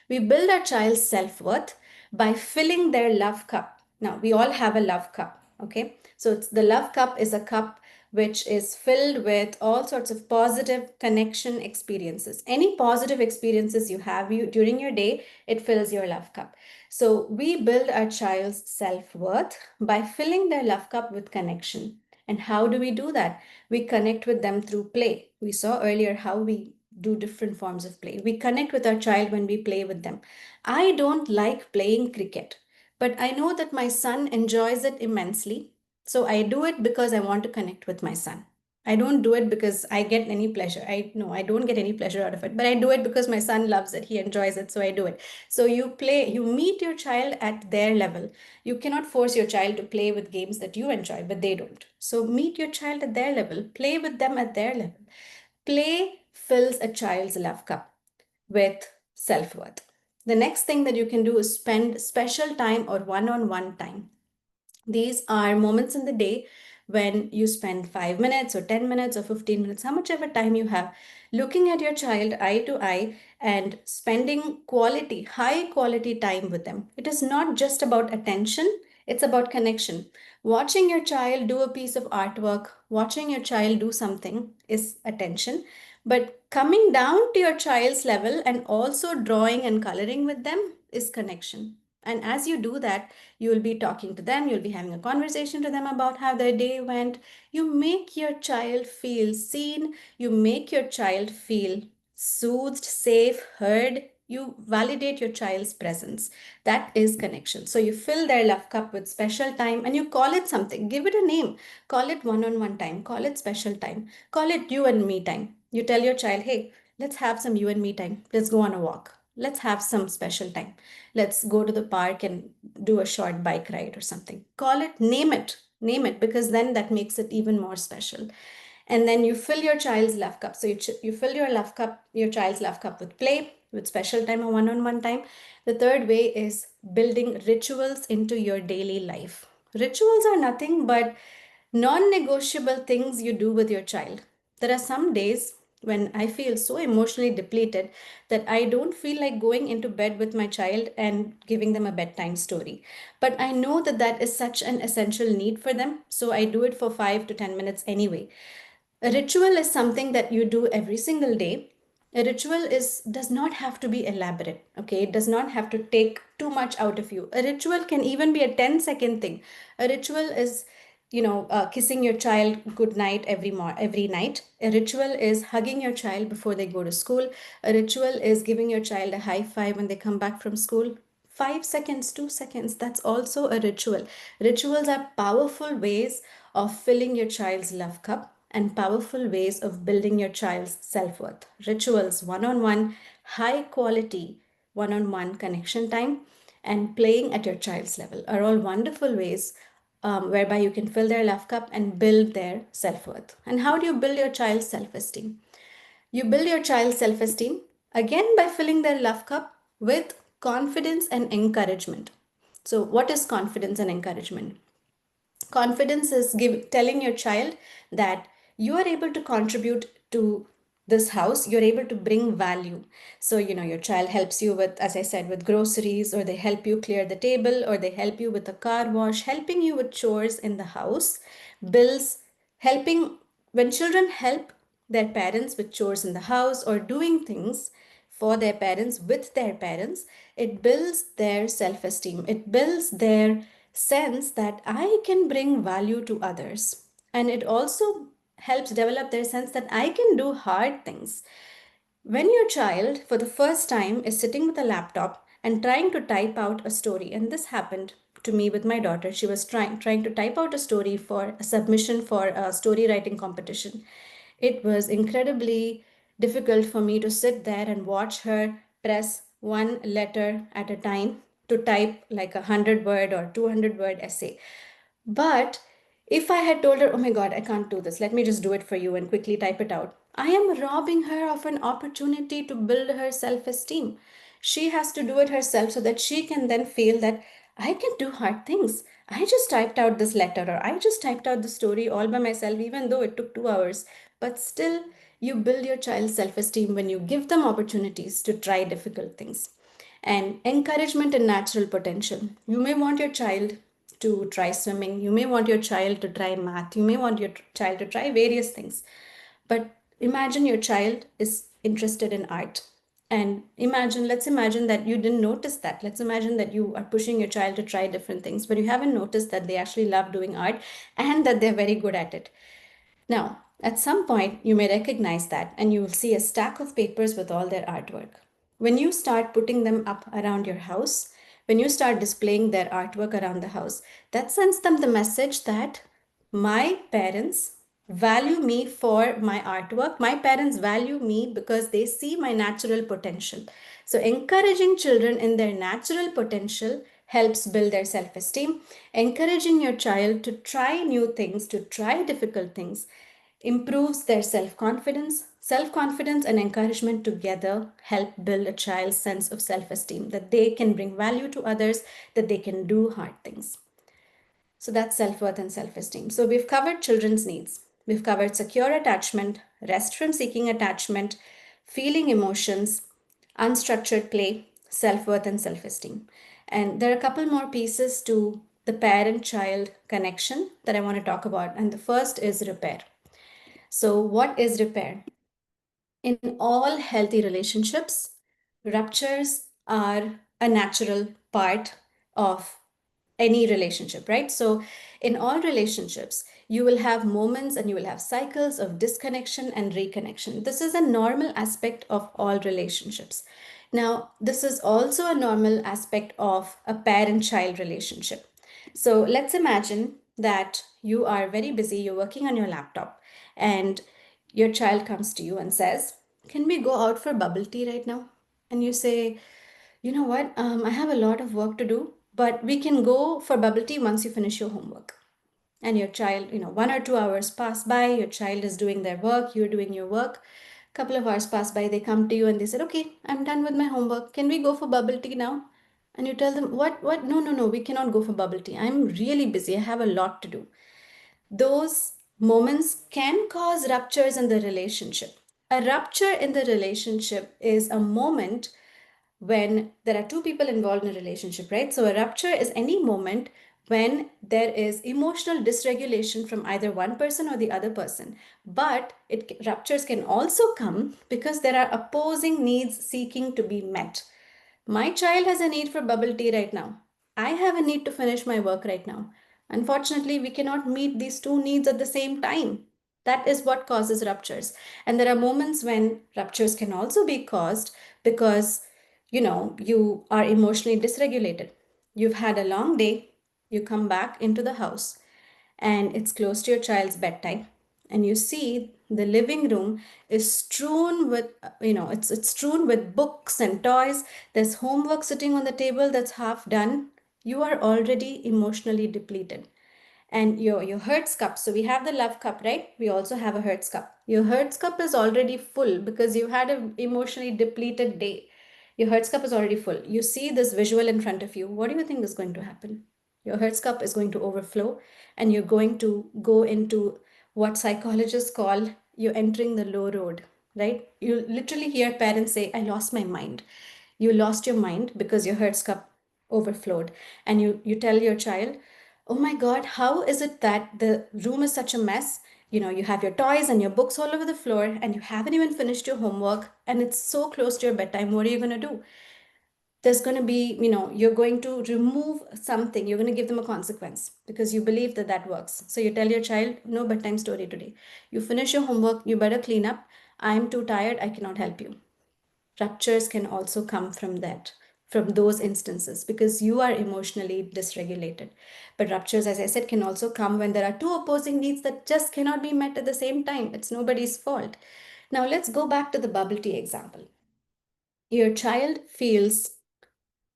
We build our child's self worth by filling their love cup. Now, we all have a love cup, okay? So, the love cup is a cup which is filled with all sorts of positive connection experiences. Any positive experiences you have during your day, it fills your love cup. So, we build our child's self worth by filling their love cup with connection. And how do we do that? We connect with them through play. We saw earlier how we do different forms of play. We connect with our child when we play with them. I don't like playing cricket, but I know that my son enjoys it immensely. So I do it because I want to connect with my son. I don't do it because I get any pleasure. I don't get any pleasure out of it, but I do it because my son loves it. He enjoys it, so I do it. So you meet your child at their level. You cannot force your child to play with games that you enjoy, but they don't. So meet your child at their level, play with them at their level. Play fills a child's love cup with self worth. The next thing that you can do is spend special time or one on one time. These are moments in the day when you spend 5 minutes or 10 minutes or 15 minutes, how much ever time you have, looking at your child eye to eye and spending quality, high quality time with them. It is not just about attention, it's about connection. Watching your child do a piece of artwork, watching your child do something is attention. But coming down to your child's level and also drawing and coloring with them is connection. And as you do that, you will be talking to them, you'll be having a conversation to them about how their day went. You make your child feel seen, you make your child feel soothed, safe, heard. You validate your child's presence. That is connection. So you fill their love cup with special time and you call it something. Give it a name. Call it one on one time. Call it special time. Call it you and me time. You tell your child, hey, let's have some you and me time. Let's go on a walk. Let's have some special time. Let's go to the park and do a short bike ride or something. Call it, name it, because then that makes it even more special. And then you fill your child's love cup. So you fill your love cup, your child's love cup with play, with special time or one on one time. The third way is building rituals into your daily life. Rituals are nothing but non negotiable things you do with your child. There are some days when I feel so emotionally depleted that I don't feel like going into bed with my child and giving them a bedtime story. But I know that that is such an essential need for them, so I do it for 5 to 10 minutes anyway. A ritual is something that you do every single day. A ritual is does not have to be elaborate, okay? It does not have to take too much out of you. A ritual can even be a 10-second thing. A ritual is kissing your child good night every night. A ritual is hugging your child before they go to school. A ritual is giving your child a high five when they come back from school. 5 seconds, 2 seconds, that's also a ritual. Rituals are powerful ways of filling your child's love cup and powerful ways of building your child's self worth. Rituals one on one, high quality one-on-one connection time, and playing at your child's level are all wonderful ways whereby you can fill their love cup and build their self-worth. And how do you build your child's self-esteem? You build your child's self esteem again by filling their love cup with confidence and encouragement. So, what is confidence and encouragement? Confidence is telling your child that you are able to contribute to this house, you're able to bring value. So your child helps you with, as I said, with groceries, or they help you clear the table, or they help you with a car wash, helping you with chores in the house, bills, helping. When children help their parents with chores in the house or doing things for their parents with their parents, it builds their self esteem. It builds their sense that I can bring value to others. And it also helps develop their sense that I can do hard things. When your child, for the first time, is sitting with a laptop and trying to type out a story, and this happened to me with my daughter, she was trying to type out a story for a submission for a story writing competition. It was incredibly difficult for me to sit there and watch her press one letter at a time to type like 100 word or 200 word essay. But if I had told her, oh my God, I can't do this, let me just do it for you and quickly type it out, I am robbing her of an opportunity to build her self esteem. She has to do it herself so that she can then feel that I can do hard things. I just typed out this letter, or I just typed out the story all by myself, even though it took 2 hours. But still, you build your child's self esteem when you give them opportunities to try difficult things. And encouragement and natural potential. You may want your child to try swimming, you may want your child to try math, you may want your child to try various things. But imagine your child is interested in art. And let's imagine that you didn't notice that. Let's imagine that you are pushing your child to try different things, but you haven't noticed that they actually love doing art and that they're very good at it. Now, at some point, you may recognize that and you will see a stack of papers with all their artwork. When you start putting them up around your house, when you start displaying their artwork around the house, that sends them the message that my parents value me for my artwork. My parents value me because they see my natural potential. So, encouraging children in their natural potential helps build their self esteem. Encouraging your child to try new things, to try difficult things, improves their self confidence. Self confidence and encouragement together help build a child's sense of self esteem, that they can bring value to others, that they can do hard things. So that's self worth and self esteem. So we've covered children's needs. We've covered secure attachment, rest from seeking attachment, feeling emotions, unstructured play, self worth, and self esteem. And there are a couple more pieces to the parent child connection that I want to talk about. And the first is repair. So, what is repair? In all healthy relationships, ruptures are a natural part of any relationship, right? So, in all relationships, you will have moments and you will have cycles of disconnection and reconnection. This is a normal aspect of all relationships. Now, this is also a normal aspect of a parent child relationship. So, let's imagine that you are very busy, you're working on your laptop, and your child comes to you and says, can we go out for bubble tea right now? And you say, you know what, I have a lot of work to do, but we can go for bubble tea once you finish your homework. And your child, 1 or 2 hours pass by, your child is doing their work, you're doing your work. Couple of hours pass by, they come to you and they said, okay, I'm done with my homework. Can we go for bubble tea now? And you tell them, what? No, no, no, we cannot go for bubble tea. I'm really busy. I have a lot to do. Those moments can cause ruptures in the relationship. A rupture in the relationship is a moment when there are two people involved in a relationship, right? So a rupture is any moment when there is emotional dysregulation from either one person or the other person. But ruptures can also come because there are opposing needs seeking to be met. My child has a need for bubble tea right now. I have a need to finish my work right now. Unfortunately, we cannot meet these two needs at the same time. That is what causes ruptures. And there are moments when ruptures can also be caused because, you are emotionally dysregulated. You've had a long day, you come back into the house, and it's close to your child's bedtime. and you see the living room is strewn with, it's strewn with books and toys. There's homework sitting on the table that's half done. You are already emotionally depleted. And your Hertz cup, so we have the love cup, right? We also have a Hertz cup. Your Hertz cup is already full because you had an emotionally depleted day. Your Hertz cup is already full. You see this visual in front of you. What do you think is going to happen? Your Hertz cup is going to overflow, and you're going to go into what psychologists call you're entering the low road, right? You literally hear parents say, I lost my mind. You lost your mind because your Hertz cup overflowed. And you tell your child, oh my God, how is it that the room is such a mess? You have your toys and your books all over the floor, and you haven't even finished your homework, and it's so close to your bedtime. What are you going to do? There's going to be, you're going to remove something. You're going to give them a consequence because you believe that that works. So you tell your child, no bedtime story today. You finish your homework, you better clean up. I'm too tired, I cannot help you. Ruptures can also come from that, from those instances, because you are emotionally dysregulated. But ruptures, as I said, can also come when there are two opposing needs that just cannot be met at the same time. It's nobody's fault. Now let's go back to the bubble tea example. Your child feels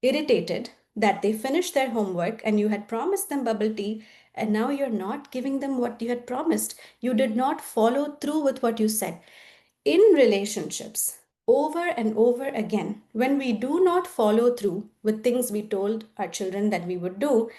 irritated that they finished their homework and you had promised them bubble tea, and now you're not giving them what you had promised. You did not follow through with what you said. In relationships, over and over again, when we do not follow through with things we told our children that we would do,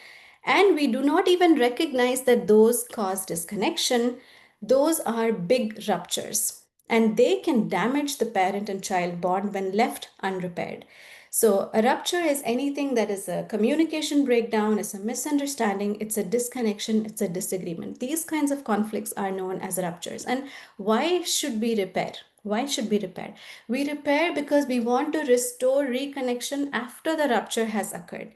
and we do not even recognize that those cause disconnection, those are big ruptures. And they can damage the parent and child bond when left unrepaired. So, a rupture is anything that is a communication breakdown, it's a misunderstanding, it's a disconnection, it's a disagreement. These kinds of conflicts are known as ruptures. And why should we repair? Why should we repair? We repair because we want to restore reconnection after the rupture has occurred.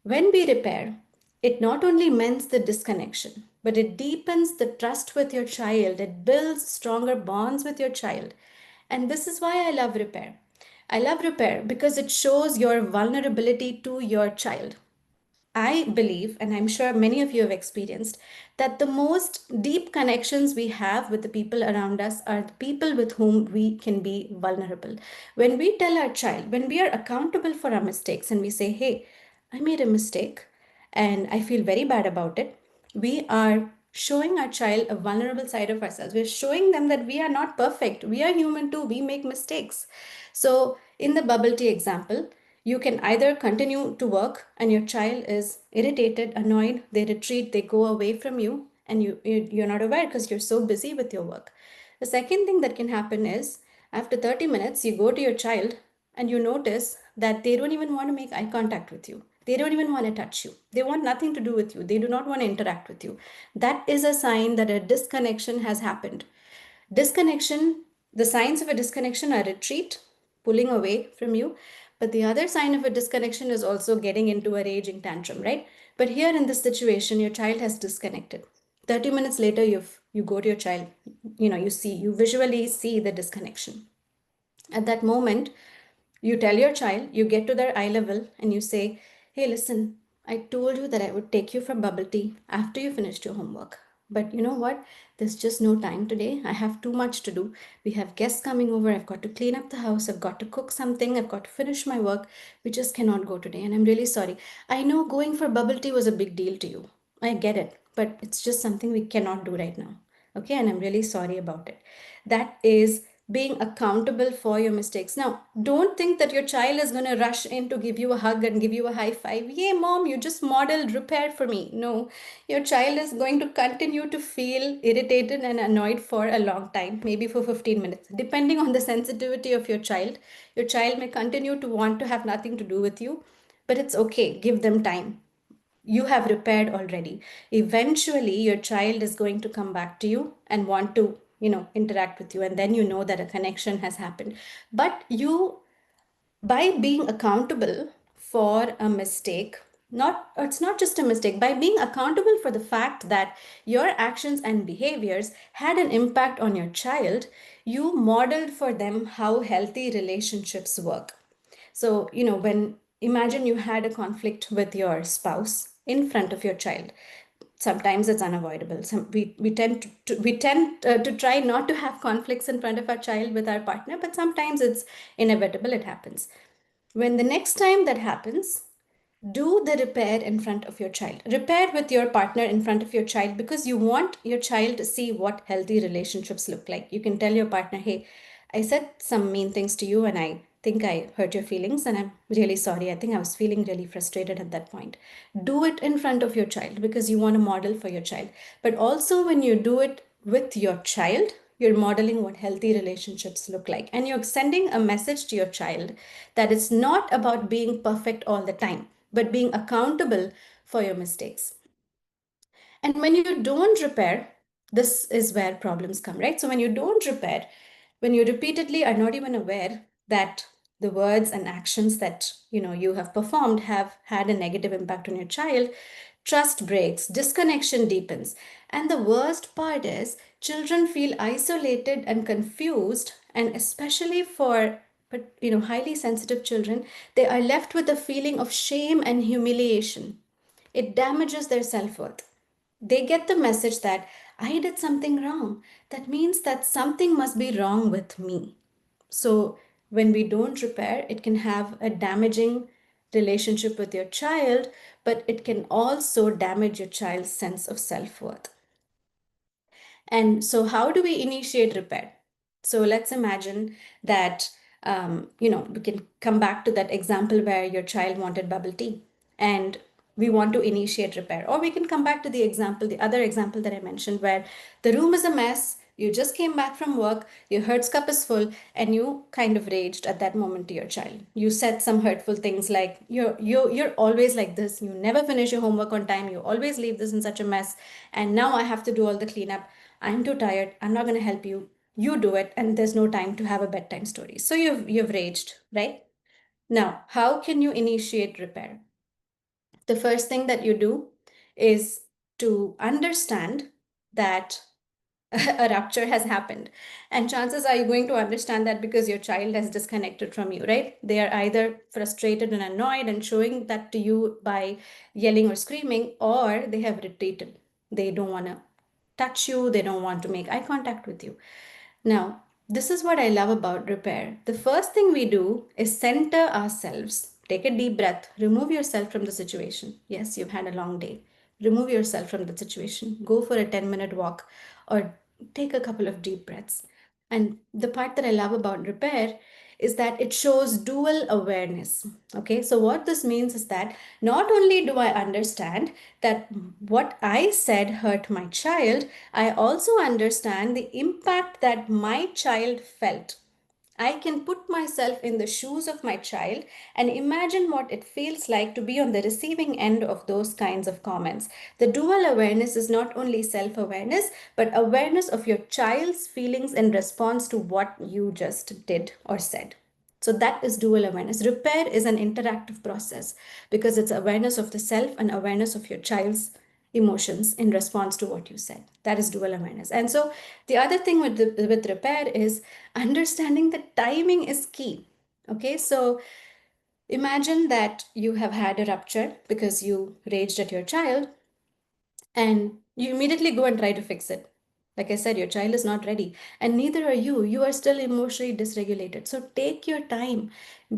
When we repair, it not only mends the disconnection, but it deepens the trust with your child. It builds stronger bonds with your child. And this is why I love repair. I love repair because it shows your vulnerability to your child. I believe, and I'm sure many of you have experienced, that the most deep connections we have with the people around us are the people with whom we can be vulnerable. When we tell our child, when we are accountable for our mistakes and we say, hey, I made a mistake and I feel very bad about it, we are showing our child a vulnerable side of ourselves. We're showing them that we are not perfect. We are human too. We make mistakes. So, in the bubble tea example, you can either continue to work and your child is irritated, annoyed, they retreat, they go away from you, and you're not aware because you're so busy with your work. The second thing that can happen is after 30 minutes, you go to your child and you notice that they don't even want to make eye contact with you. They don't even want to touch you. They want nothing to do with you. They do not want to interact with you. That is a sign that a disconnection has happened. Disconnection, the signs of a disconnection are retreat, pulling away from you. But the other sign of a disconnection is also getting into a raging tantrum, right? But here in this situation, your child has disconnected. 30 minutes later, you go to your child, you visually see the disconnection. At that moment, you tell your child, you get to their eye level and you say, hey, listen, I told you that I would take you for bubble tea after you finished your homework. But you know what? There's just no time today. I have too much to do. We have guests coming over. I've got to clean up the house. I've got to cook something. I've got to finish my work. We just cannot go today. And I'm really sorry. I know going for bubble tea was a big deal to you. I get it. But it's just something we cannot do right now. Okay. And I'm really sorry about it. That is being accountable for your mistakes. Now, don't think that your child is going to rush in to give you a hug and give you a high five. Yay, mom, you just modeled repair for me. No, your child is going to continue to feel irritated and annoyed for a long time, maybe for 15 minutes. Depending on the sensitivity of your child may continue to want to have nothing to do with you, but it's okay. Give them time. You have repaired already. Eventually your child is going to come back to you and want to interact with you, and then you know that a connection has happened. But you, by being accountable for a mistake, not it's not just a mistake, by being accountable for the fact that your actions and behaviors had an impact on your child, you modeled for them how healthy relationships work. So, when imagine you had a conflict with your spouse in front of your child. Sometimes it's unavoidable. We tend to try not to have conflicts in front of our child with our partner, but sometimes it's inevitable. It happens. When the next time that happens, do the repair in front of your child. Repair with your partner in front of your child, because you want your child to see what healthy relationships look like. You can tell your partner, hey, I said some mean things to you and I think I hurt your feelings and I'm really sorry. I think I was feeling really frustrated at that point. Do it in front of your child because you want to model for your child. But also, when you do it with your child, you're modeling what healthy relationships look like. And you're sending a message to your child that it's not about being perfect all the time, but being accountable for your mistakes. And when you don't repair, this is where problems come, right? So when you don't repair, when you repeatedly are not even aware that the words and actions that you have performed have had a negative impact on your child, trust breaks, disconnection deepens. And the worst part is children feel isolated and confused, and especially for highly sensitive children, they are left with a feeling of shame and humiliation. It damages their self-worth. They get the message that I did something wrong. That means that something must be wrong with me. So when we don't repair, it can have a damaging relationship with your child, but it can also damage your child's sense of self-worth. And so, how do we initiate repair? So, let's imagine that, we can come back to that example where your child wanted bubble tea and we want to initiate repair. Or we can come back to the other example that I mentioned, where the room is a mess. You just came back from work, your Hertz cup is full, and you kind of raged at that moment to your child. You said some hurtful things like, you're always like this, you never finish your homework on time, you always leave this in such a mess, and now I have to do all the cleanup. I'm too tired, I'm not going to help you. You do it, and there's no time to have a bedtime story. So you've raged, right? Now, how can you initiate repair? The first thing that you do is to understand that a rupture has happened. And chances are you're going to understand that because your child has disconnected from you, right? They are either frustrated and annoyed and showing that to you by yelling or screaming, or they have retreated. They don't want to touch you, they don't want to make eye contact with you. Now, this is what I love about repair. The first thing we do is center ourselves. Take a deep breath. Remove yourself from the situation. Yes, you've had a long day. Remove yourself from the situation. Go for a 10-minute walk or take a couple of deep breaths. And the part that I love about repair is that it shows dual awareness. Okay, so what this means is that not only do I understand that what I said hurt my child, I also understand the impact that my child felt. I can put myself in the shoes of my child and imagine what it feels like to be on the receiving end of those kinds of comments. The dual awareness is not only self awareness, but awareness of your child's feelings in response to what you just did or said. So that is dual awareness. Repair is an interactive process because it's awareness of the self and awareness of your child's emotions in response to what you said. That is dual awareness. And so the other thing with repair is understanding that timing is key. Okay, so imagine that you have had a rupture because you raged at your child and you immediately go and try to fix it. Like I said, your child is not ready, and neither are you. You are still emotionally dysregulated. So take your time.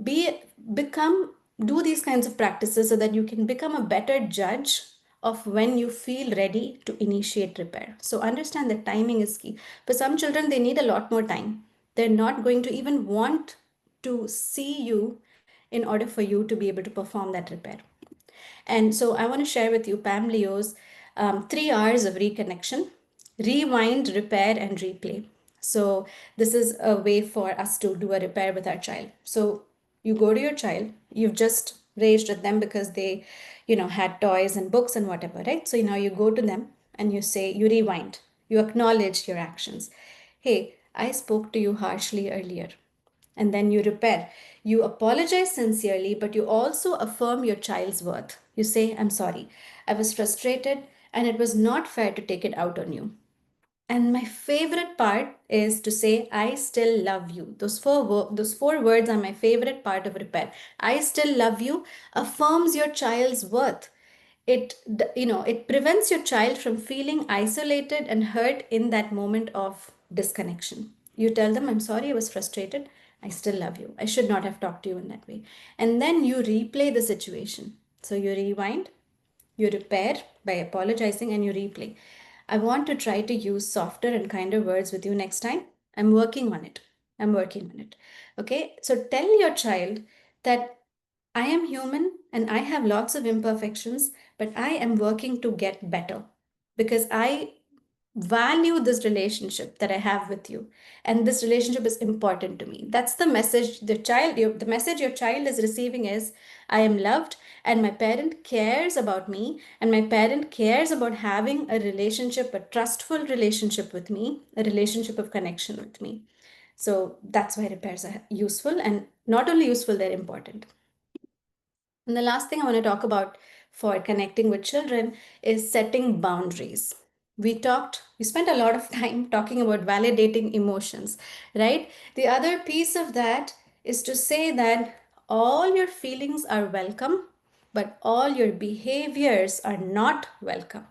Be become Do these kinds of practices so that you can become a better judge of when you feel ready to initiate repair. So understand that timing is key. For some children, they need a lot more time. They're not going to even want to see you in order for you to be able to perform that repair. And so I want to share with you Pam Leo's 3 hours of reconnection: rewind, repair, and replay. So this is a way for us to do a repair with our child. So you go to your child, you've just raged at them because they, had toys and books and whatever, right? So now you go to them and you say, you rewind, you acknowledge your actions. Hey, I spoke to you harshly earlier. And then you repair. You apologize sincerely, but you also affirm your child's worth. You say, I'm sorry. I was frustrated and it was not fair to take it out on you. And my favorite part is to say, I still love you. Those four words are my favorite part of repair. I still love you affirms your child's worth. it prevents your child from feeling isolated and hurt in that moment of disconnection. You tell them, I'm sorry, I was frustrated, I still love you, I should not have talked to you in that way. And then you replay the situation. So you rewind, you repair by apologizing, and you replay. I want to try to use softer and kinder words with you next time. I'm working on it. I'm working on it. Okay. So tell your child that I am human and I have lots of imperfections, but I am working to get better because I value this relationship that I have with you, and this relationship is important to me. That's the message the message your child is receiving is, I am loved and my parent cares about me, and my parent cares about having a relationship, a trustful relationship with me, a relationship of connection with me. So that's why repairs are useful, and not only useful, they're important. And the last thing I want to talk about for connecting with children is setting boundaries. We spent a lot of time talking about validating emotions, right? The other piece of that is to say that all your feelings are welcome, but all your behaviors are not welcome.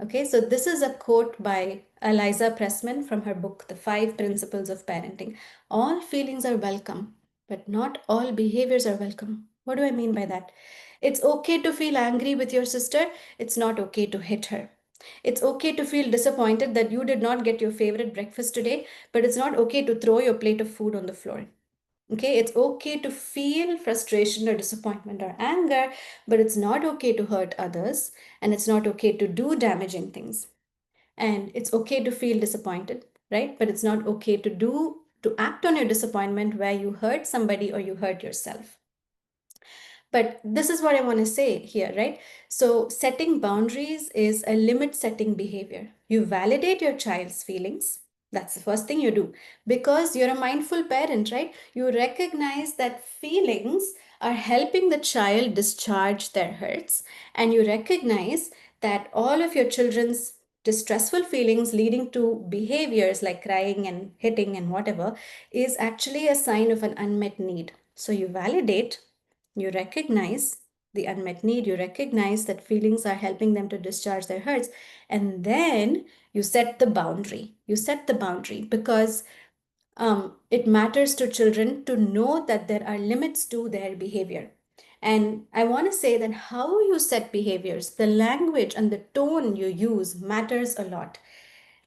Okay, so this is a quote by Eliza Pressman from her book, The 5 Principles of Parenting. All feelings are welcome, but not all behaviors are welcome. What do I mean by that? It's okay to feel angry with your sister. It's not okay to hit her. It's okay to feel disappointed that you did not get your favorite breakfast today, but it's not okay to throw your plate of food on the floor. Okay, it's okay to feel frustration or disappointment or anger, but it's not okay to hurt others, and it's not okay to do damaging things. And it's okay to feel disappointed, right? But it's not okay to act on your disappointment where you hurt somebody or you hurt yourself. But this is what I want to say here, right? So, setting boundaries is a limit setting behavior. You validate your child's feelings. That's the first thing you do because you're a mindful parent, right? You recognize that feelings are helping the child discharge their hurts, and you recognize that all of your children's distressful feelings leading to behaviors like crying and hitting and whatever is actually a sign of an unmet need. So, you validate, you recognize the unmet need, you recognize that feelings are helping them to discharge their hurts, and then you set the boundary. You set the boundary because it matters to children to know that there are limits to their behavior. And I want to say that how you set behaviors, the language and the tone you use matters a lot.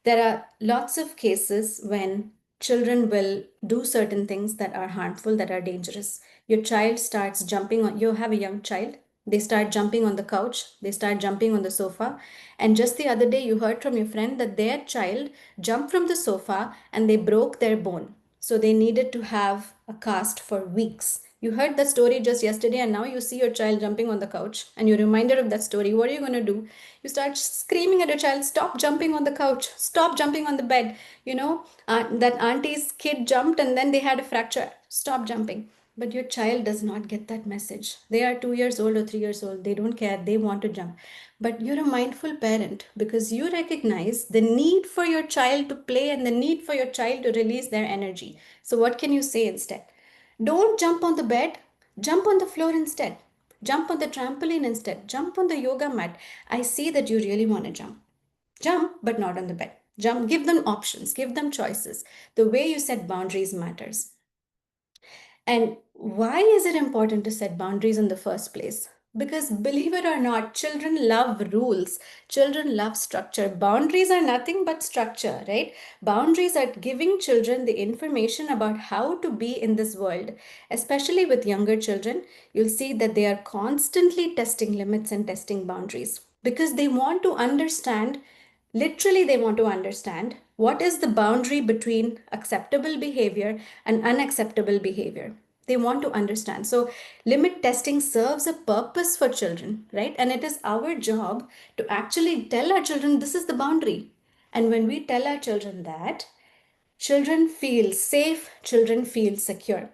There are lots of cases when children will do certain things that are harmful, that are dangerous. Your child starts jumping on, you have a young child, they start jumping on the couch, they start jumping on the sofa. And just the other day, you heard from your friend that their child jumped from the sofa and they broke their bone. So they needed to have a cast for weeks. You heard that story just yesterday, and now you see your child jumping on the couch, and you're reminded of that story. What are you going to do? You start screaming at your child, stop jumping on the couch, stop jumping on the bed. That auntie's kid jumped and then they had a fracture. Stop jumping. But your child does not get that message. They are 2 years old or 3 years old. They don't care. They want to jump. But you're a mindful parent because you recognize the need for your child to play and the need for your child to release their energy. So, what can you say instead? Don't jump on the bed, jump on the floor instead. Jump on the trampoline instead. Jump on the yoga mat. I see that you really want to jump. Jump, but not on the bed. Jump, give them options, give them choices. The way you set boundaries matters. And why is it important to set boundaries in the first place? Because believe it or not, children love rules. Children love structure. Boundaries are nothing but structure, right? Boundaries are giving children the information about how to be in this world. Especially with younger children, you'll see that they are constantly testing limits and testing boundaries because they want to understand. Literally, they want to understand what is the boundary between acceptable behavior and unacceptable behavior. They want to understand. So, limit testing serves a purpose for children, right? And it is our job to actually tell our children this is the boundary. And when we tell our children that, children feel safe, children feel secure.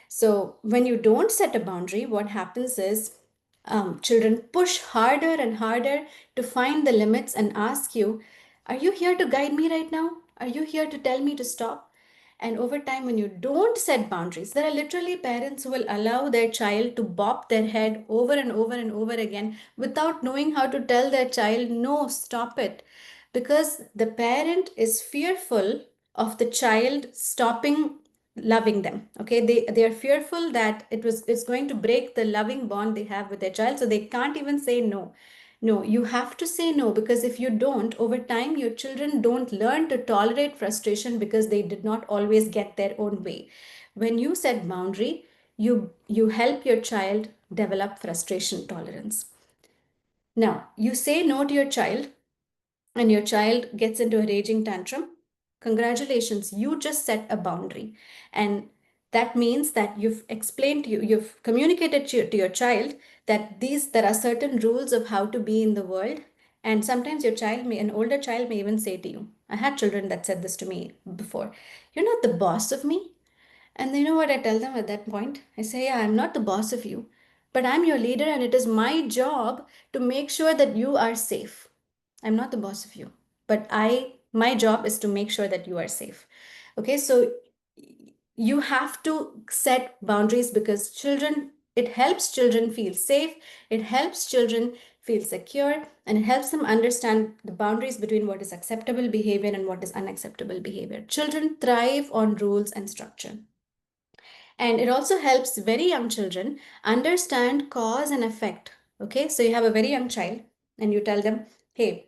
So, when you don't set a boundary, what happens is children push harder and harder to find the limits and ask you, are you here to guide me right now? Are you here to tell me to stop? And over time, when you don't set boundaries, there are literally parents who will allow their child to bop their head over and over and over again without knowing how to tell their child, no, stop it. Because the parent is fearful of the child stopping loving them. Okay, they are fearful that it's going to break the loving bond they have with their child, so they can't even say no. No, you have to say no, because if you don't, over time, your children don't learn to tolerate frustration because they did not always get their own way. When you set boundary, you help your child develop frustration tolerance. Now, you say no to your child and your child gets into a raging tantrum. Congratulations, you just set a boundary. And that means that you've communicated to your child that there are certain rules of how to be in the world. And sometimes an older child may even say to you, I had children that said this to me before, you're not the boss of me. And you know what I tell them at that point? I say, yeah, I'm not the boss of you, but I'm your leader, and it is my job to make sure that you are safe. I'm not the boss of you, but my job is to make sure that you are safe. Okay, so you have to set boundaries because it helps children feel safe, it helps children feel secure, and it helps them understand the boundaries between what is acceptable behavior and what is unacceptable behavior. Children thrive on rules and structure. And it also helps very young children understand cause and effect. Okay, so you have a very young child and you tell them, hey,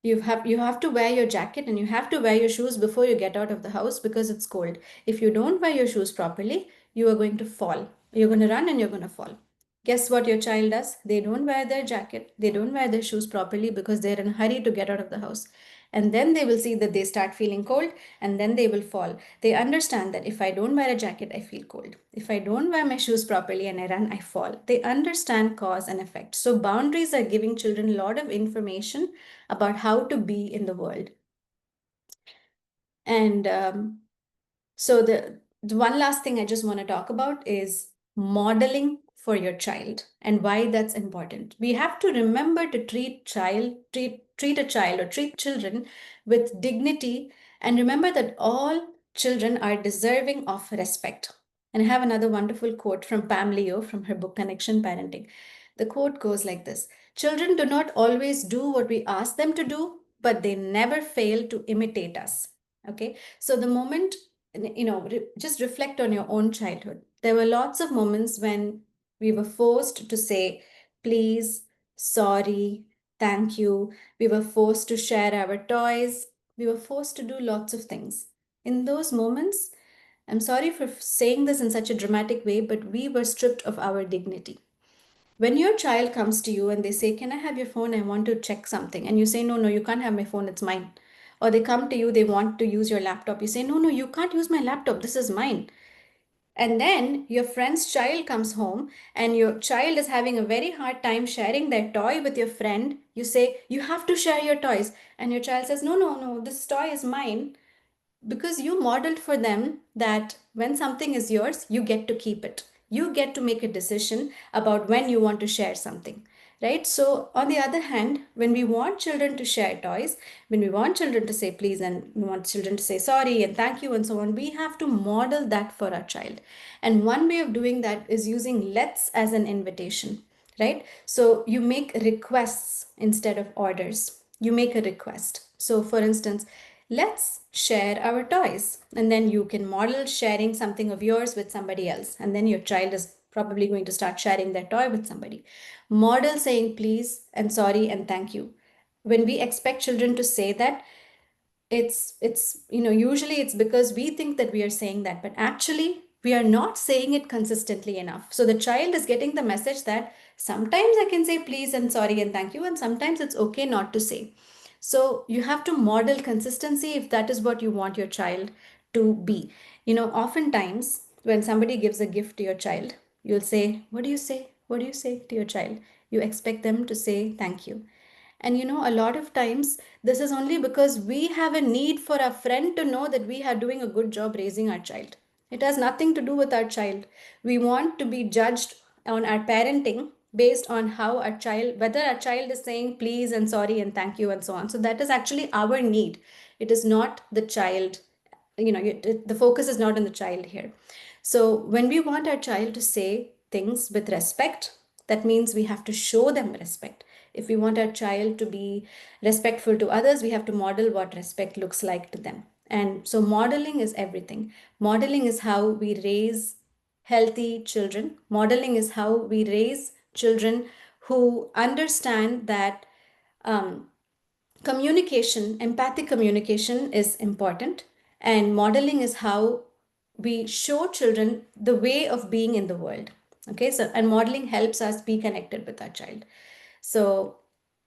you have to wear your jacket and you have to wear your shoes before you get out of the house because it's cold. If you don't wear your shoes properly, you are going to fall. You're going to run and you're going to fall. Guess what your child does? They don't wear their jacket, they don't wear their shoes properly because they're in a hurry to get out of the house. And then they will see that they start feeling cold and then they will fall. They understand that if I don't wear a jacket, I feel cold. If I don't wear my shoes properly and I run, I fall. They understand cause and effect. So boundaries are giving children a lot of information about how to be in the world. And so the one last thing I just want to talk about is modeling for your child and why that's important. We have to remember to treat a child or treat children with dignity, and remember that all children are deserving of respect. And I have another wonderful quote from Pam Leo from her book Connection Parenting. The quote goes like this: children do not always do what we ask them to do, but they never fail to imitate us. Okay, so the moment, just reflect on your own childhood. There were lots of moments when we were forced to say, please, sorry, thank you. We were forced to share our toys. We were forced to do lots of things. In those moments, I'm sorry for saying this in such a dramatic way, but we were stripped of our dignity. When your child comes to you and they say, can I have your phone? I want to check something. And you say, no, no, you can't have my phone. It's mine. Or they come to you, they want to use your laptop. You say, no, no, you can't use my laptop. This is mine. And then your friend's child comes home and your child is having a very hard time sharing their toy with your friend. You say, you have to share your toys. And your child says, no, no, no, this toy is mine, because you modeled for them that when something is yours, you get to keep it. You get to make a decision about when you want to share something, right? So, on the other hand, when we want children to share toys, when we want children to say please and we want children to say sorry and thank you and so on, we have to model that for our child. And one way of doing that is using let's as an invitation, right? So, you make requests instead of orders. You make a request. So, for instance, let's share our toys. And then you can model sharing something of yours with somebody else. And then your child is probably going to start sharing their toy with somebody. Model saying please and sorry and thank you. When we expect children to say that, it's usually it's because we think that we are saying that, but actually we are not saying it consistently enough. So the child is getting the message that sometimes I can say please and sorry and thank you, and sometimes it's okay not to say. So you have to model consistency if that is what you want your child to be. Oftentimes when somebody gives a gift to your child, you'll say, what do you say? What do you say to your child? You expect them to say thank you. And a lot of times this is only because we have a need for a friend to know that we are doing a good job raising our child. It has nothing to do with our child. We want to be judged on our parenting based on how our child, whether our child is saying please and sorry and thank you and so on. So that is actually our need. It is not the child the focus is not on the child here. So when we want our child to say things with respect, that means we have to show them respect. If we want our child to be respectful to others, we have to model what respect looks like to them. And so modeling is everything. Modeling is how we raise healthy children. Modeling is how we raise children who understand that um, communication, empathic communication is important, and modeling is how we show children the way of being in the world. Okay, so and modeling helps us be connected with our child. So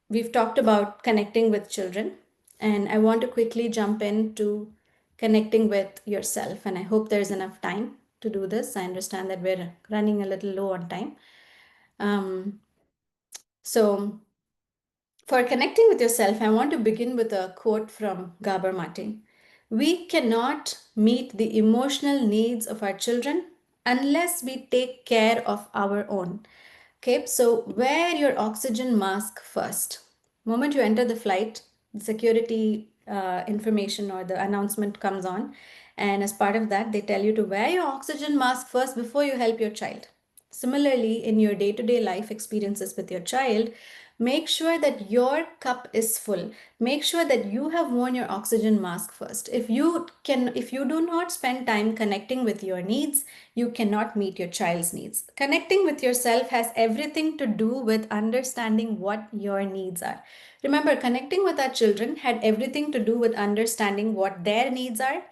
we've talked about connecting with children, and I want to quickly jump into connecting with yourself. And I hope there's enough time to do this. I understand that we're running a little low on time. So for connecting with yourself, I want to begin with a quote from Gabor Mate. We cannot meet the emotional needs of our children unless we take care of our own. Okay, so wear your oxygen mask first. Moment you enter the flight, the security information or the announcement comes on, and as part of that, they tell you to wear your oxygen mask first before you help your child. Similarly, in your day to day life experiences with your child, make sure that your cup is full. Make sure that you have worn your oxygen mask first. If you do not spend time connecting with your needs, you cannot meet your child's needs. Connecting with yourself has everything to do with understanding what your needs are. Remember, connecting with our children had everything to do with understanding what their needs are.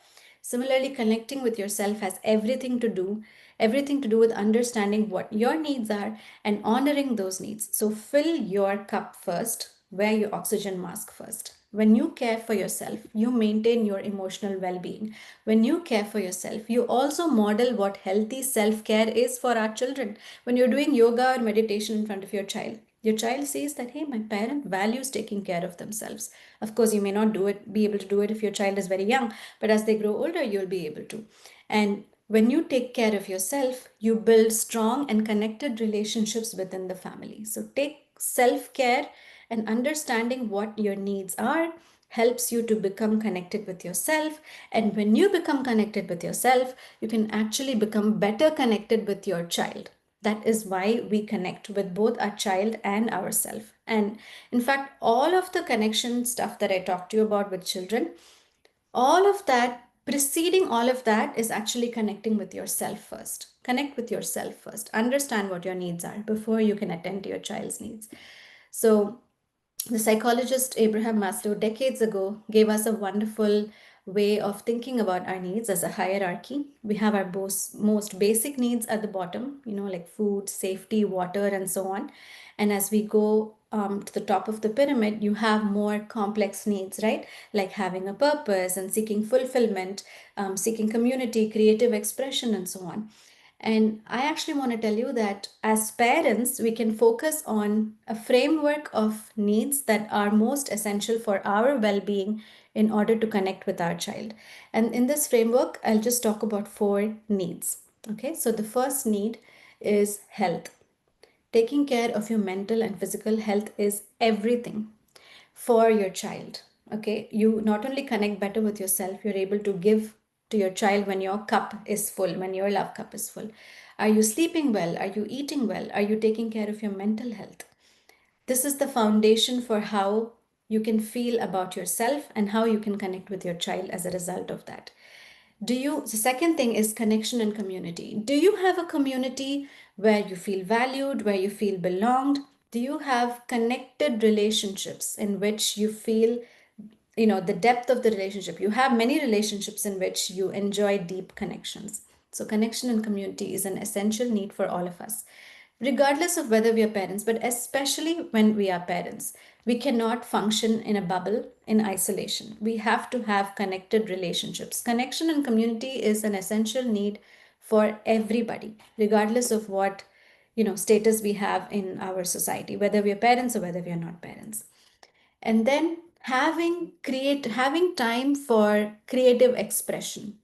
Similarly, connecting with yourself has everything to do with understanding what your needs are and honoring those needs. So fill your cup first, wear your oxygen mask first. When you care for yourself, you maintain your emotional well being. When you care for yourself, you also model what healthy self care is for our children. When you're doing yoga or meditation in front of your child sees that, hey, my parent values taking care of themselves. Of course, you may not be able to do it if your child is very young, but as they grow older, you'll be able to. And when you take care of yourself, you build strong and connected relationships within the family. So take self care, and understanding what your needs are helps you to become connected with yourself. And when you become connected with yourself, you can actually become better connected with your child. That is why we connect with both our child and ourselves. And in fact, all of the connection stuff that I talked to you about with children, all of that, preceding all of that, is actually connecting with yourself first. Connect with yourself first. Understand what your needs are before you can attend to your child's needs. So the psychologist Abraham Maslow decades ago gave us a wonderful way of thinking about our needs as a hierarchy. We have our most basic needs at the bottom, like food, safety, water, and so on. And as we go to the top of the pyramid, you have more complex needs, right? Like having a purpose and seeking fulfillment, seeking community, creative expression, and so on. And I actually want to tell you that as parents, we can focus on a framework of needs that are most essential for our well being in order to connect with our child. And in this framework, I'll just talk about 4 needs. Okay, so the first need is health. Taking care of your mental and physical health is everything for your child. Okay, you not only connect better with yourself, you're able to give to your child when your cup is full, when your love cup is full. Are you sleeping well? Are you eating well? Are you taking care of your mental health? This is the foundation for how you can feel about yourself and how you can connect with your child as a result of that. The second thing is connection and community. Do you have a community where you feel valued, where you feel belonged? Do you have connected relationships in which you feel, the depth of the relationship? You have many relationships in which you enjoy deep connections. So connection and community is an essential need for all of us, regardless of whether we are parents, but especially when we are parents. We cannot function in a bubble in isolation. We have to have connected relationships. Connection and community is an essential need for everybody, regardless of what status we have in our society, whether we are parents or whether we are not parents. And then having time for creative expression.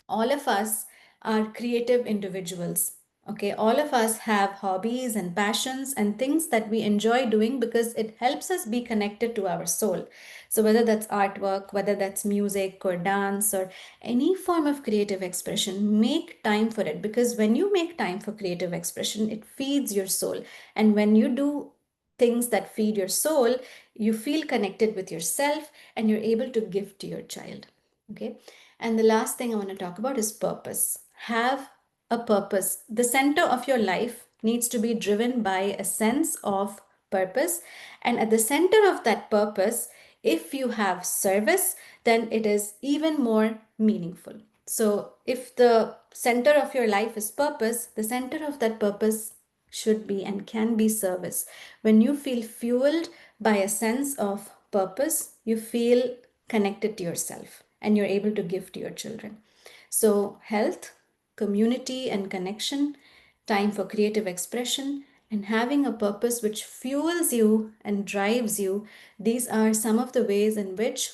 All of us are creative individuals. Okay, all of us have hobbies and passions and things that we enjoy doing because it helps us be connected to our soul. So, whether that's artwork, whether that's music or dance or any form of creative expression, make time for it, because when you make time for creative expression, it feeds your soul. And when you do things that feed your soul, you feel connected with yourself and you're able to give to your child. Okay. And the last thing I want to talk about is purpose. Have a purpose. The center of your life needs to be driven by a sense of purpose. And at the center of that purpose, if you have service, then it is even more meaningful. So, if the center of your life is purpose, the center of that purpose should be and can be service. When you feel fueled by a sense of purpose, you feel connected to yourself and you're able to give to your children. So, health, community, and connection, time for creative expression, and having a purpose which fuels you and drives you, these are some of the ways in which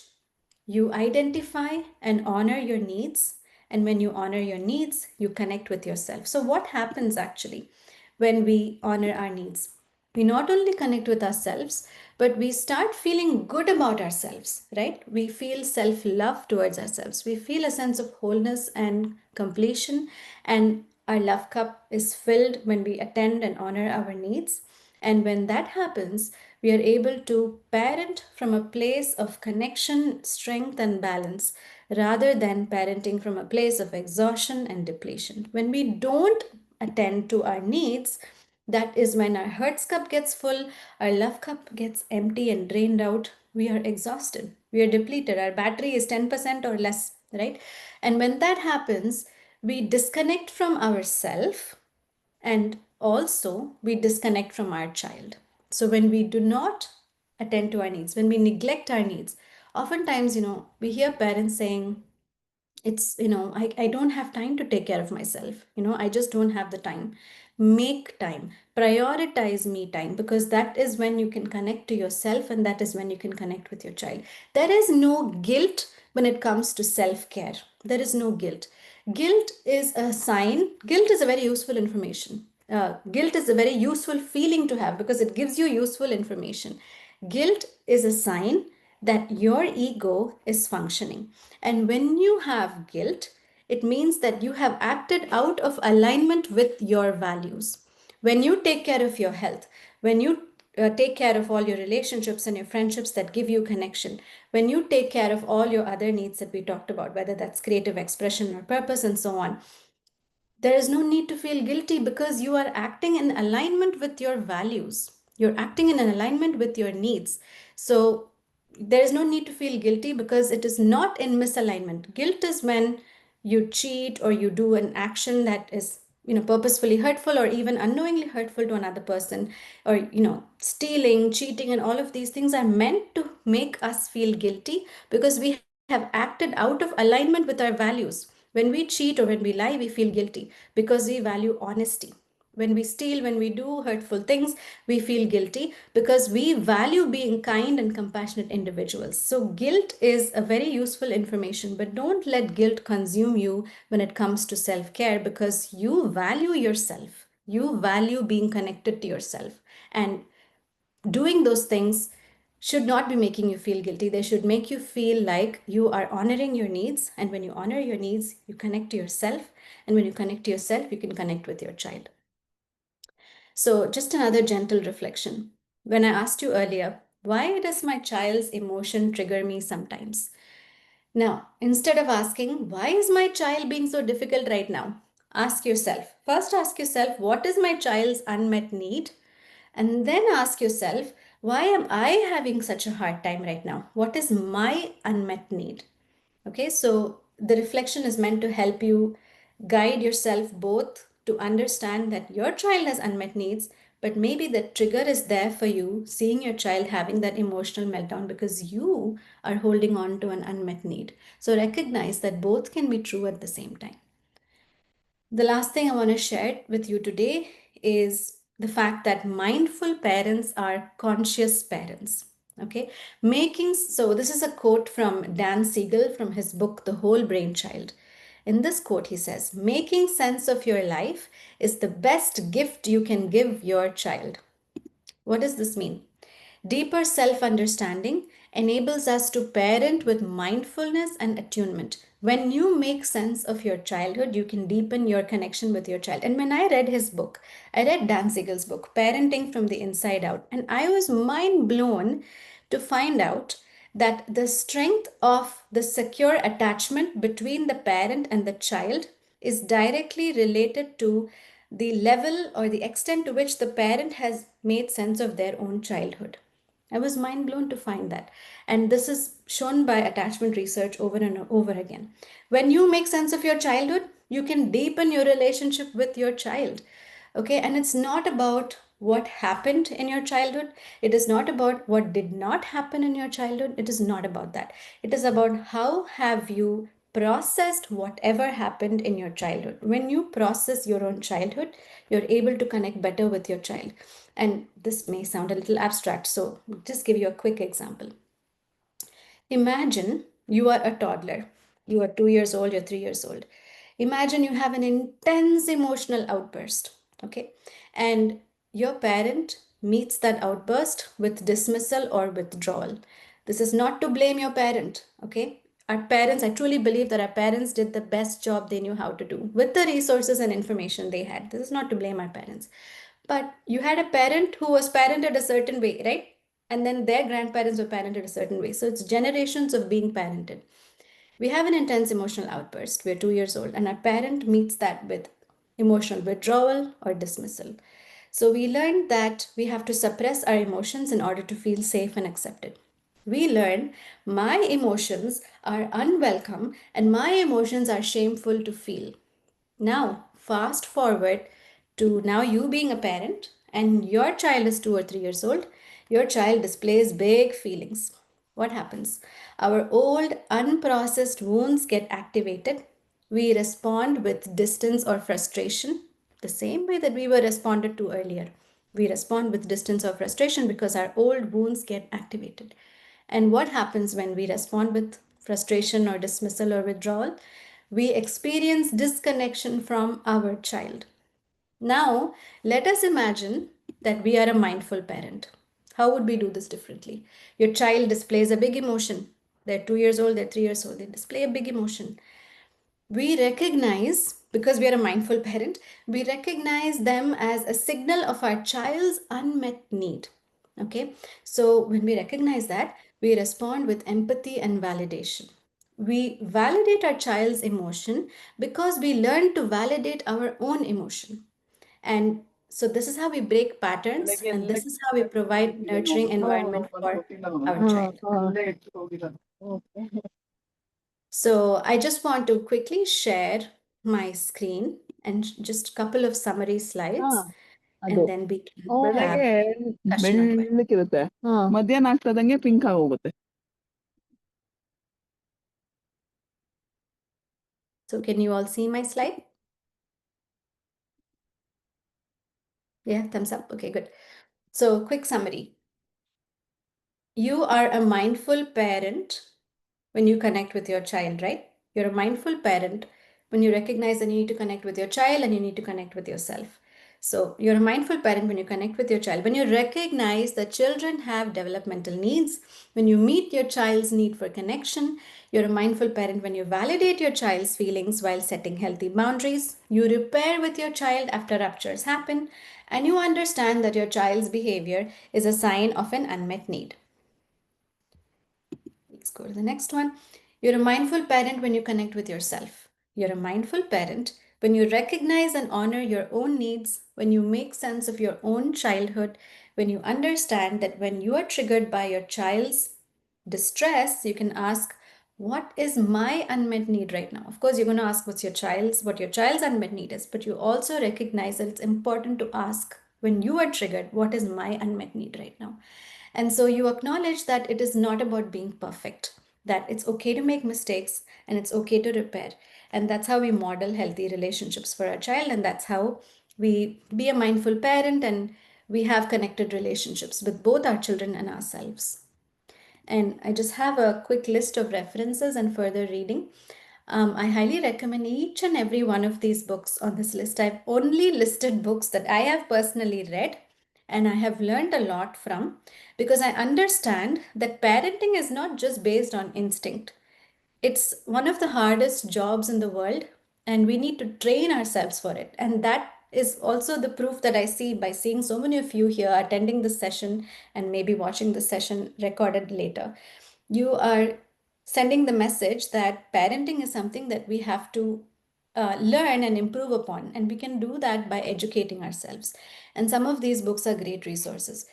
you identify and honor your needs. And when you honor your needs, you connect with yourself. So, what happens actually when we honor our needs? We not only connect with ourselves, but we start feeling good about ourselves, right? We feel self love towards ourselves. We feel a sense of wholeness and completion, and our love cup is filled when we attend and honor our needs. And when that happens, we are able to parent from a place of connection, strength, and balance rather than parenting from a place of exhaustion and depletion. When we don't attend to our needs, that is when our heart's cup gets full, our love cup gets empty and drained out. We are exhausted, we are depleted, our battery is 10% or less, right? And when that happens, we disconnect from ourself and also we disconnect from our child. So when we do not attend to our needs, when we neglect our needs, oftentimes, we hear parents saying, it's, I don't have time to take care of myself. I just don't have the time. Make time, prioritize me time, because that is when you can connect to yourself and that is when you can connect with your child. There is no guilt when it comes to self-care. There is no guilt. Guilt is a sign. Guilt is a very useful information. Guilt is a very useful feeling to have because it gives you useful information. Guilt is a sign that your ego is functioning. And when you have guilt, it means that you have acted out of alignment with your values. When you take care of your health, when you take care of all your relationships and your friendships that give you connection, when you take care of all your other needs that we talked about, whether that's creative expression or purpose and so on, there is no need to feel guilty because you are acting in alignment with your values. You're acting in an alignment with your needs. So there is no need to feel guilty because it is not in misalignment. Guilt is when you cheat or you do an action that is, purposefully hurtful or even unknowingly hurtful to another person, or, stealing, cheating, and all of these things are meant to make us feel guilty because we have acted out of alignment with our values. When we cheat or when we lie, we feel guilty because we value honesty. When we steal, when we do hurtful things, we feel guilty because we value being kind and compassionate individuals. So, guilt is a very useful information, but don't let guilt consume you when it comes to self care because you value yourself. You value being connected to yourself. And doing those things should not be making you feel guilty. They should make you feel like you are honoring your needs. And when you honor your needs, you connect to yourself. And when you connect to yourself, you can connect with your child. So, just another gentle reflection. When I asked you earlier, why does my child's emotion trigger me sometimes? Now, instead of asking, why is my child being so difficult right now? Ask yourself. First, ask yourself, what is my child's unmet need? And then ask yourself, why am I having such a hard time right now? What is my unmet need? Okay, so the reflection is meant to help you guide yourself both to understand that your child has unmet needs, but maybe the trigger is there for you seeing your child having that emotional meltdown because you are holding on to an unmet need. So recognize that both can be true at the same time. The last thing I want to share with you today is the fact that mindful parents are conscious parents. Okay, this is a quote from Dan Siegel from his book, The Whole Brain Child. In this quote, he says, "Making sense of your life is the best gift you can give your child." What does this mean? Deeper self understanding enables us to parent with mindfulness and attunement. When you make sense of your childhood, you can deepen your connection with your child. And when I read his book, I read Dan Siegel's book, Parenting from the Inside Out, and I was mind blown to find out that the strength of the secure attachment between the parent and the child is directly related to the level or the extent to which the parent has made sense of their own childhood. I was mind blown to find that. And this is shown by attachment research over and over again. When you make sense of your childhood, you can deepen your relationship with your child. Okay, and it's not about what happened in your childhood. It is not about what did not happen in your childhood. It is not about that. It is about how have you processed whatever happened in your childhood. When you process your own childhood, you're able to connect better with your child. And this may sound a little abstract, so just give you a quick example. Imagine you are a toddler. You are 2 years old, you're 3 years old. Imagine you have an intense emotional outburst, okay? And your parent meets that outburst with dismissal or withdrawal. This is not to blame your parent, okay? Our parents, I truly believe that our parents did the best job they knew how to do with the resources and information they had. This is not to blame our parents. But you had a parent who was parented a certain way, right? And then their grandparents were parented a certain way. So it's generations of being parented. We have an intense emotional outburst. We're 2 years old, and our parent meets that with emotional withdrawal or dismissal. So we learned that we have to suppress our emotions in order to feel safe and accepted. We learn my emotions are unwelcome and my emotions are shameful to feel. Now, fast forward to now you being a parent and your child is 2 or 3 years old, your child displays big feelings. What happens? Our old unprocessed wounds get activated. We respond with distance or frustration, the same way that we were responded to earlier. We respond with distance or frustration because our old wounds get activated. And what happens when we respond with frustration or dismissal or withdrawal? We experience disconnection from our child. Now, let us imagine that we are a mindful parent. How would we do this differently? Your child displays a big emotion. They're 2 years old, they're 3 years old, they display a big emotion. We recognize, because we are a mindful parent, we recognize them as a signal of our child's unmet need. Okay, so when we recognize that, we respond with empathy and validation. We validate our child's emotion because we learn to validate our own emotion. And so this is how we break patterns, and this is how we provide nurturing environment for our child. So I just want to quickly share my screen and just a couple of summary slides, ಅದು and then we can have ಬೆಳಗ್ಗೆ discussion on it. ಬೆಳ್ಳಕ್ಕಿರುತ್ತೆ ಮಧ್ಯಾಹ್ನ ಆಗ್ತದಂಗೆ pink ಆಗೋಗುತ್ತೆ. So can you all see my slide? Yeah, thumbs up. Okay, good. So quick summary. You are a mindful parent when you connect with your child, right? You're a mindful parent when you recognize that you need to connect with your child and you need to connect with yourself. So you're a mindful parent when you connect with your child, when you recognize that children have developmental needs, when you meet your child's need for connection. You're a mindful parent when you validate your child's feelings while setting healthy boundaries. You repair with your child after ruptures happen, and you understand that your child's behavior is a sign of an unmet need. Let's go to the next one. You're a mindful parent when you connect with yourself. You're a mindful parent when you recognize and honor your own needs, when you make sense of your own childhood, when you understand that when you are triggered by your child's distress, you can ask, what is my unmet need right now? Of course, you're going to ask what your child's unmet need is, but you also recognize that it's important to ask when you are triggered, what is my unmet need right now? And so you acknowledge that it is not about being perfect, that it's okay to make mistakes and it's okay to repair. And that's how we model healthy relationships for our child. And that's how we be a mindful parent and we have connected relationships with both our children and ourselves. And I just have a quick list of references and further reading. I highly recommend each and every one of these books on this list. I've only listed books that I have personally read and I have learned a lot from, because I understand that parenting is not just based on instinct. It's one of the hardest jobs in the world, and we need to train ourselves for it. And that is also the proof that I see by seeing so many of you here attending this session and maybe watching the session recorded later. You are sending the message that parenting is something that we have to learn and improve upon, and we can do that by educating ourselves. And some of these books are great resources.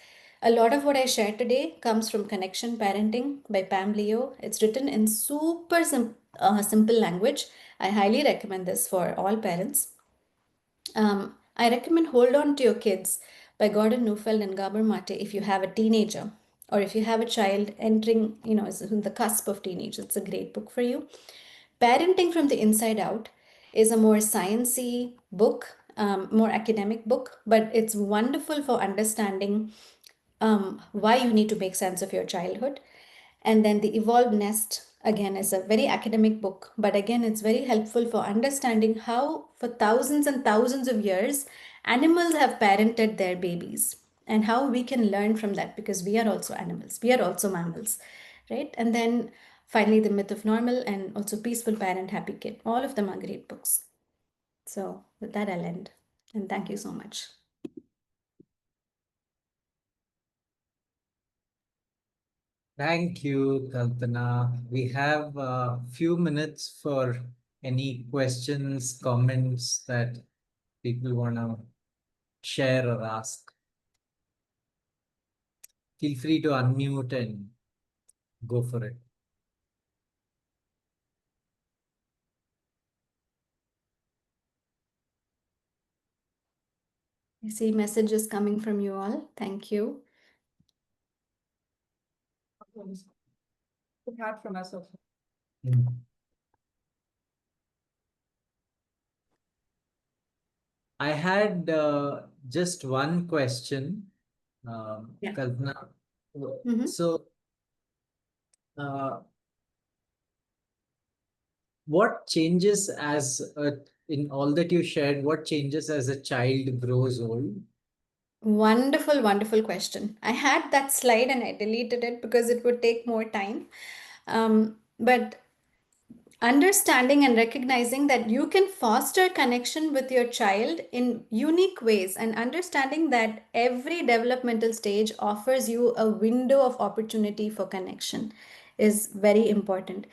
A lot of what I share today comes from Connection Parenting by Pam Leo. It's written in super simple language. I highly recommend this for all parents. I recommend Hold On to Your Kids by Gordon Neufeld and Gabor Mate if you have a teenager, or if you have a child entering, is in the cusp of teenage. It's a great book for you. Parenting from the Inside Out is a more sciencey book, more academic book, but it's wonderful for understanding why you need to make sense of your childhood. And then The Evolved Nest, again, is a very academic book, but again, it's very helpful for understanding how, for thousands and thousands of years, animals have parented their babies, and how we can learn from that, because we are also animals, we are also mammals, right? And then finally, The Myth of Normal, and also Peaceful Parent, Happy Kid. All of them are great books. So with that, I'll end. And thank you so much. Thank you, Kalpana. We have a few minutes for any questions, comments that people want to share or ask. Feel free to unmute and go for it. I see messages coming from you all. Thank you. From us also. I had just one question, Yeah. Kalpana. Mhm. So, what changes in all that you shared, what changes as a child grows old? Wonderful, wonderful question. I had that slide and I deleted it because it would take more time. But understanding and recognizing that you can foster connection with your child in unique ways, and understanding that every developmental stage offers you a window of opportunity for connection is very important.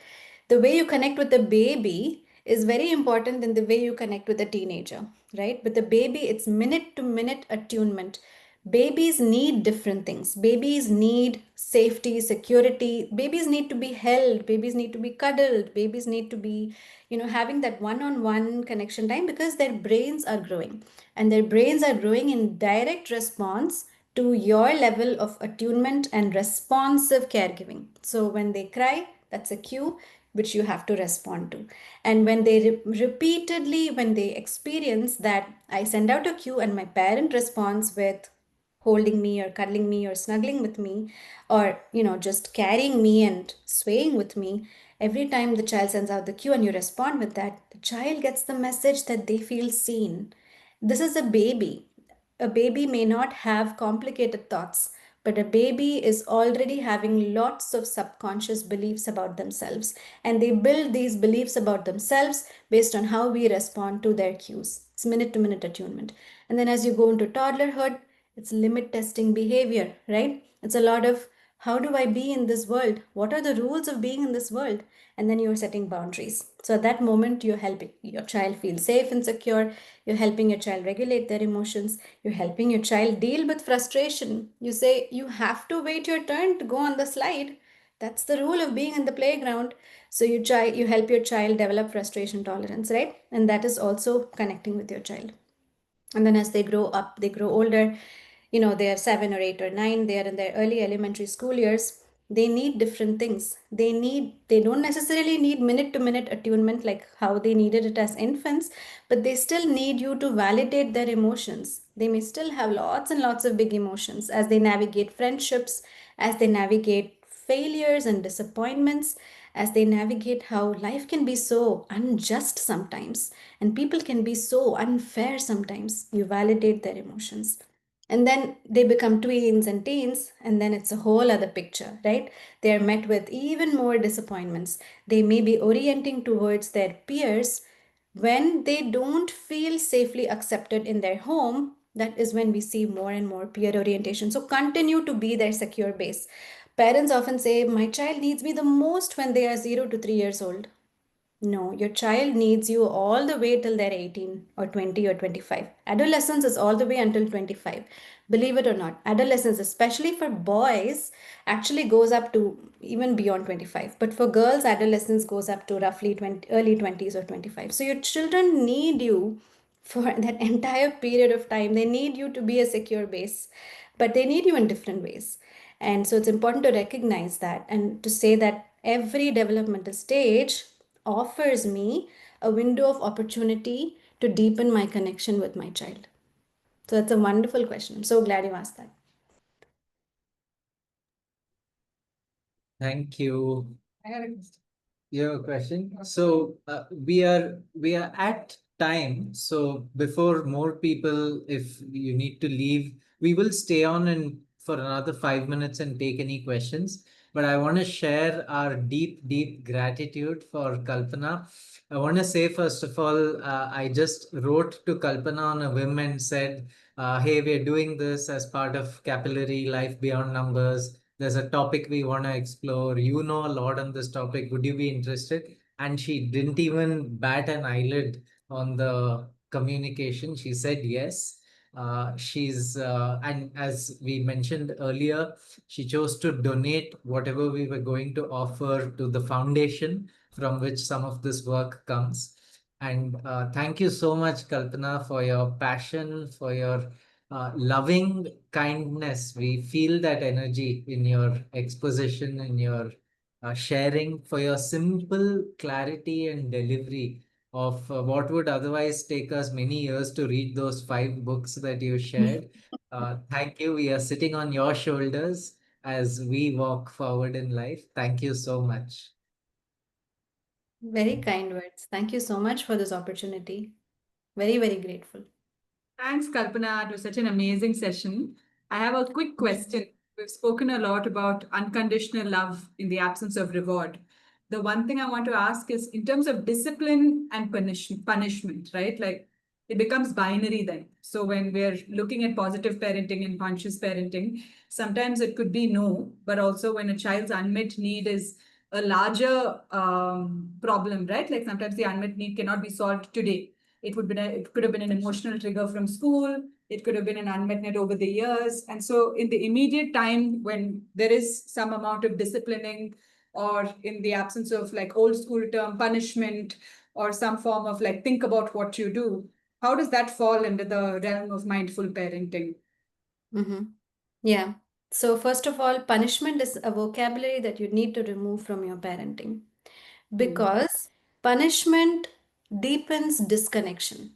The way you connect with the baby is very important than the way you connect with a teenager, right? With the baby, it's minute to minute attunement. Babies need different things. Babies need safety, security. Babies need to be held. Babies need to be cuddled. Babies need to be, having that one-on-one connection time, because their brains are growing, and their brains are growing in direct response to your level of attunement and responsive caregiving. So when they cry, that's a cue which you have to respond to. And when they repeatedly, when they experience that I send out a cue and my parent responds with holding me or cuddling me or snuggling with me, or just carrying me and swaying with me, every time the child sends out the cue and you respond with that, the child gets the message that they feel seen. This is a baby. A baby may not have complicated thoughts, but a baby is already having lots of subconscious beliefs about themselves, and they build these beliefs about themselves based on how we respond to their cues. It's minute to minute attunement. And then as you go into toddlerhood, it's limit testing behavior, right? It's a lot of how do I be in this world? What are the rules of being in this world? And then you're setting boundaries. So at that moment, you're helping your child feel safe and secure. You're helping your child regulate their emotions. You're helping your child deal with frustration. You say, you have to wait your turn to go on the slide. That's the rule of being in the playground. So you help your child develop frustration tolerance, right? And that is also connecting with your child. And then as they grow up, they grow older, they are 7 or 8 or 9, they are in their early elementary school years. They need different things. They don't necessarily need minute to minute attunement like how they needed it as infants, but they still need you to validate their emotions. They may still have lots and lots of big emotions as they navigate friendships, as they navigate failures and disappointments, as they navigate how life can be so unjust sometimes and people can be so unfair sometimes. You validate their emotions. And then they become tweens and teens, and then it's a whole other picture, right? They are met with even more disappointments. They may be orienting towards their peers when they don't feel safely accepted in their home. That is when we see more and more peer orientation. So continue to be their secure base. Parents often say, my child needs me the most when they are 0 to 3 years old. No, your child needs you all the way till they're 18 or 20 or 25. Adolescence is all the way until 25. Believe it or not, adolescence, especially for boys, actually goes up to even beyond 25. But for girls, adolescence goes up to roughly 20, early 20s or 25. So your children need you for that entire period of time. They need you to be a secure base, but they need you in different ways. And so it's important to recognize that and to say that every developmental stage offers me a window of opportunity to deepen my connection with my child. So that's a wonderful question. I'm so glad you asked that. Thank you. I have a question. You have a question? So we are at time. So before more people, if you need to leave, we will stay on and for another 5 minutes and take any questions. But I want to share our deep, deep gratitude for Kalpana. I want to say, first of all, I just wrote to Kalpana on a whim and said, hey, we're doing this as part of Capillary Life Beyond Numbers. There's a topic we want to explore. You know a lot on this topic. Would you be interested? And she didn't even bat an eyelid on the communication. She said yes. And as we mentioned earlier, she chose to donate whatever we were going to offer to the foundation from which some of this work comes. And thank you so much, Kalpana, for your passion, for your loving kindness. We feel that energy in your exposition, in your sharing, for your simple clarity and delivery of what would otherwise take us many years to read those 5 books that you shared. Thank you. We are sitting on your shoulders as we walk forward in life. Thank you so much. Very kind words. Thank you so much for this opportunity. Very, very grateful. Thanks, Kalpana. It was such an amazing session. I have a quick question. We've spoken a lot about unconditional love in the absence of reward. The one thing I want to ask is in terms of discipline and punishment, right? Like it becomes binary then. So when we're looking at positive parenting and conscious parenting, sometimes it could be no, but also when a child's unmet need is a larger problem, right? Like sometimes the unmet need cannot be solved today. It could have been an emotional trigger from school. It could have been an unmet need over the years. And so in the immediate time when there is some amount of disciplining or in the absence of like old school term punishment or some form of like think about what you do, how does that fall into the realm of mindful parenting? Mm-hmm. Yeah. So, first of all, punishment is a vocabulary that you need to remove from your parenting because punishment deepens disconnection.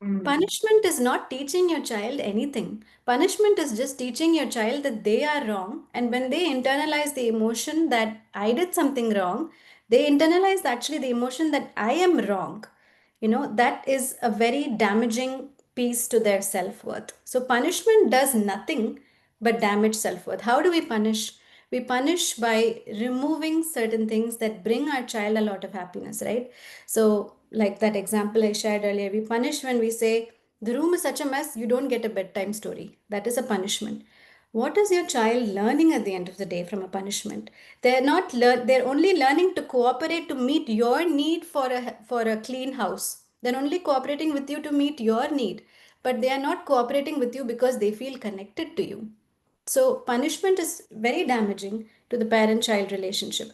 Punishment is not teaching your child anything. Punishment is just teaching your child that they are wrong. And when they internalize the emotion that I did something wrong, they internalize actually the emotion that I am wrong. That is a very damaging piece to their self worth. So, punishment does nothing but damage self worth. How do we punish? We punish by removing certain things that bring our child a lot of happiness, right? So, like that example I shared earlier, we punish when we say, the room is such a mess, you don't get a bedtime story. That is a punishment. What is your child learning at the end of the day from a punishment? They're only learning to cooperate to meet your need for a clean house. They're only cooperating with you to meet your need, but they are not cooperating with you because they feel connected to you. So, punishment is very damaging to the parent child relationship.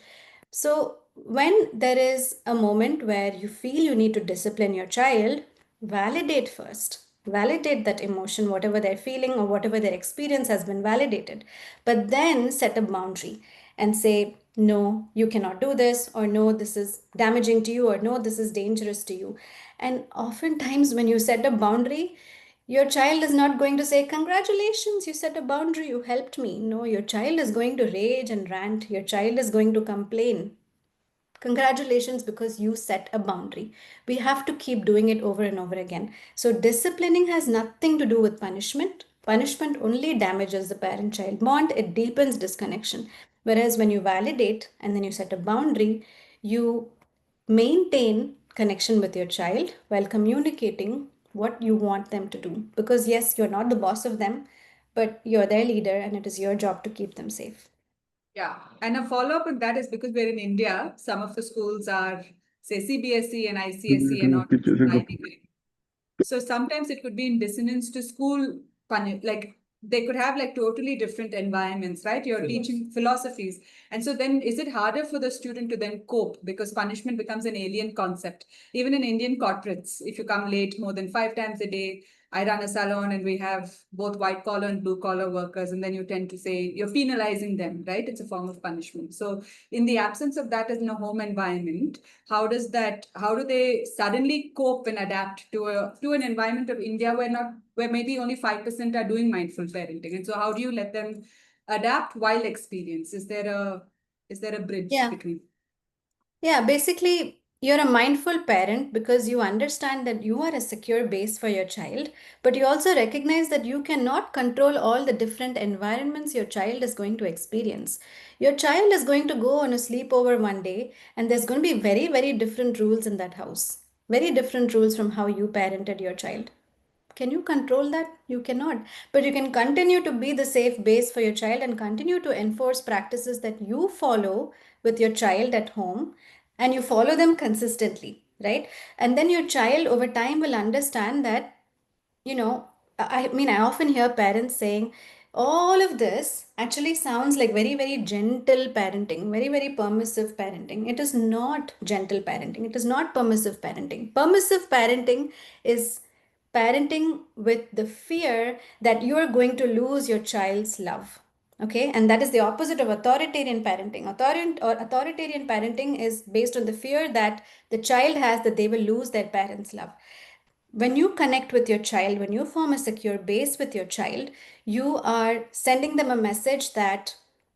So, when there is a moment where you feel you need to discipline your child, validate first. Validate that emotion, whatever they're feeling or whatever their experience has been validated. But then set a boundary and say, no, you cannot do this, or no, this is damaging to you, or no, this is dangerous to you. And oftentimes, when you set a boundary, your child is not going to say, congratulations, you set a boundary, you helped me. No, your child is going to rage and rant. Your child is going to complain. Congratulations, because you set a boundary. We have to keep doing it over and over again. So disciplining has nothing to do with punishment. Punishment only damages the parent-child bond. It deepens disconnection. Whereas when you validate and then you set a boundary, you maintain connection with your child while communicating what you want them to do. Because yes, you're not the boss of them, but you're their leader and it is your job to keep them safe. Yeah, and a follow-up on that is because we're in India, some of the schools are, say, CBSE and ICSE and not IB. So sometimes it could be in dissonance to school, like they could have like totally different environments, right? You're teaching philosophies. And so then is it harder for the student to then cope because punishment becomes an alien concept? Even in Indian corporates, if you come late more than 5 times a day, I run a salon and we have both white collar and blue collar workers. And then you tend to say you're penalizing them, right? It's a form of punishment. So in the absence of that in a home environment, how do they suddenly cope and adapt to an environment of India where maybe only 5% are doing mindful parenting? And so how do you let them adapt while experience? Is there a bridge Yeah. between? Yeah, basically, you're a mindful parent because you understand that you are a secure base for your child, but you also recognize that you cannot control all the different environments your child is going to experience. Your child is going to go on a sleepover one day, and there's going to be very, very different rules in that house. Very different rules from how you parented your child. Can you control that? You cannot. But you can continue to be the safe base for your child and continue to enforce practices that you follow with your child at home and you follow them consistently, right? And then your child over time will understand that, you know, I mean, I often hear parents saying, all of this actually sounds like very, very gentle parenting, very, very permissive parenting. It is not gentle parenting. It is not permissive parenting. Permissive parenting is parenting with the fear that you are going to lose your child's love. Okay, and that is the opposite of authoritarian parenting. Authoritarian parenting is based on the fear that the child has that they will lose their parents' love. When you connect with your child, when you form a secure base with your child, you are sending them a message that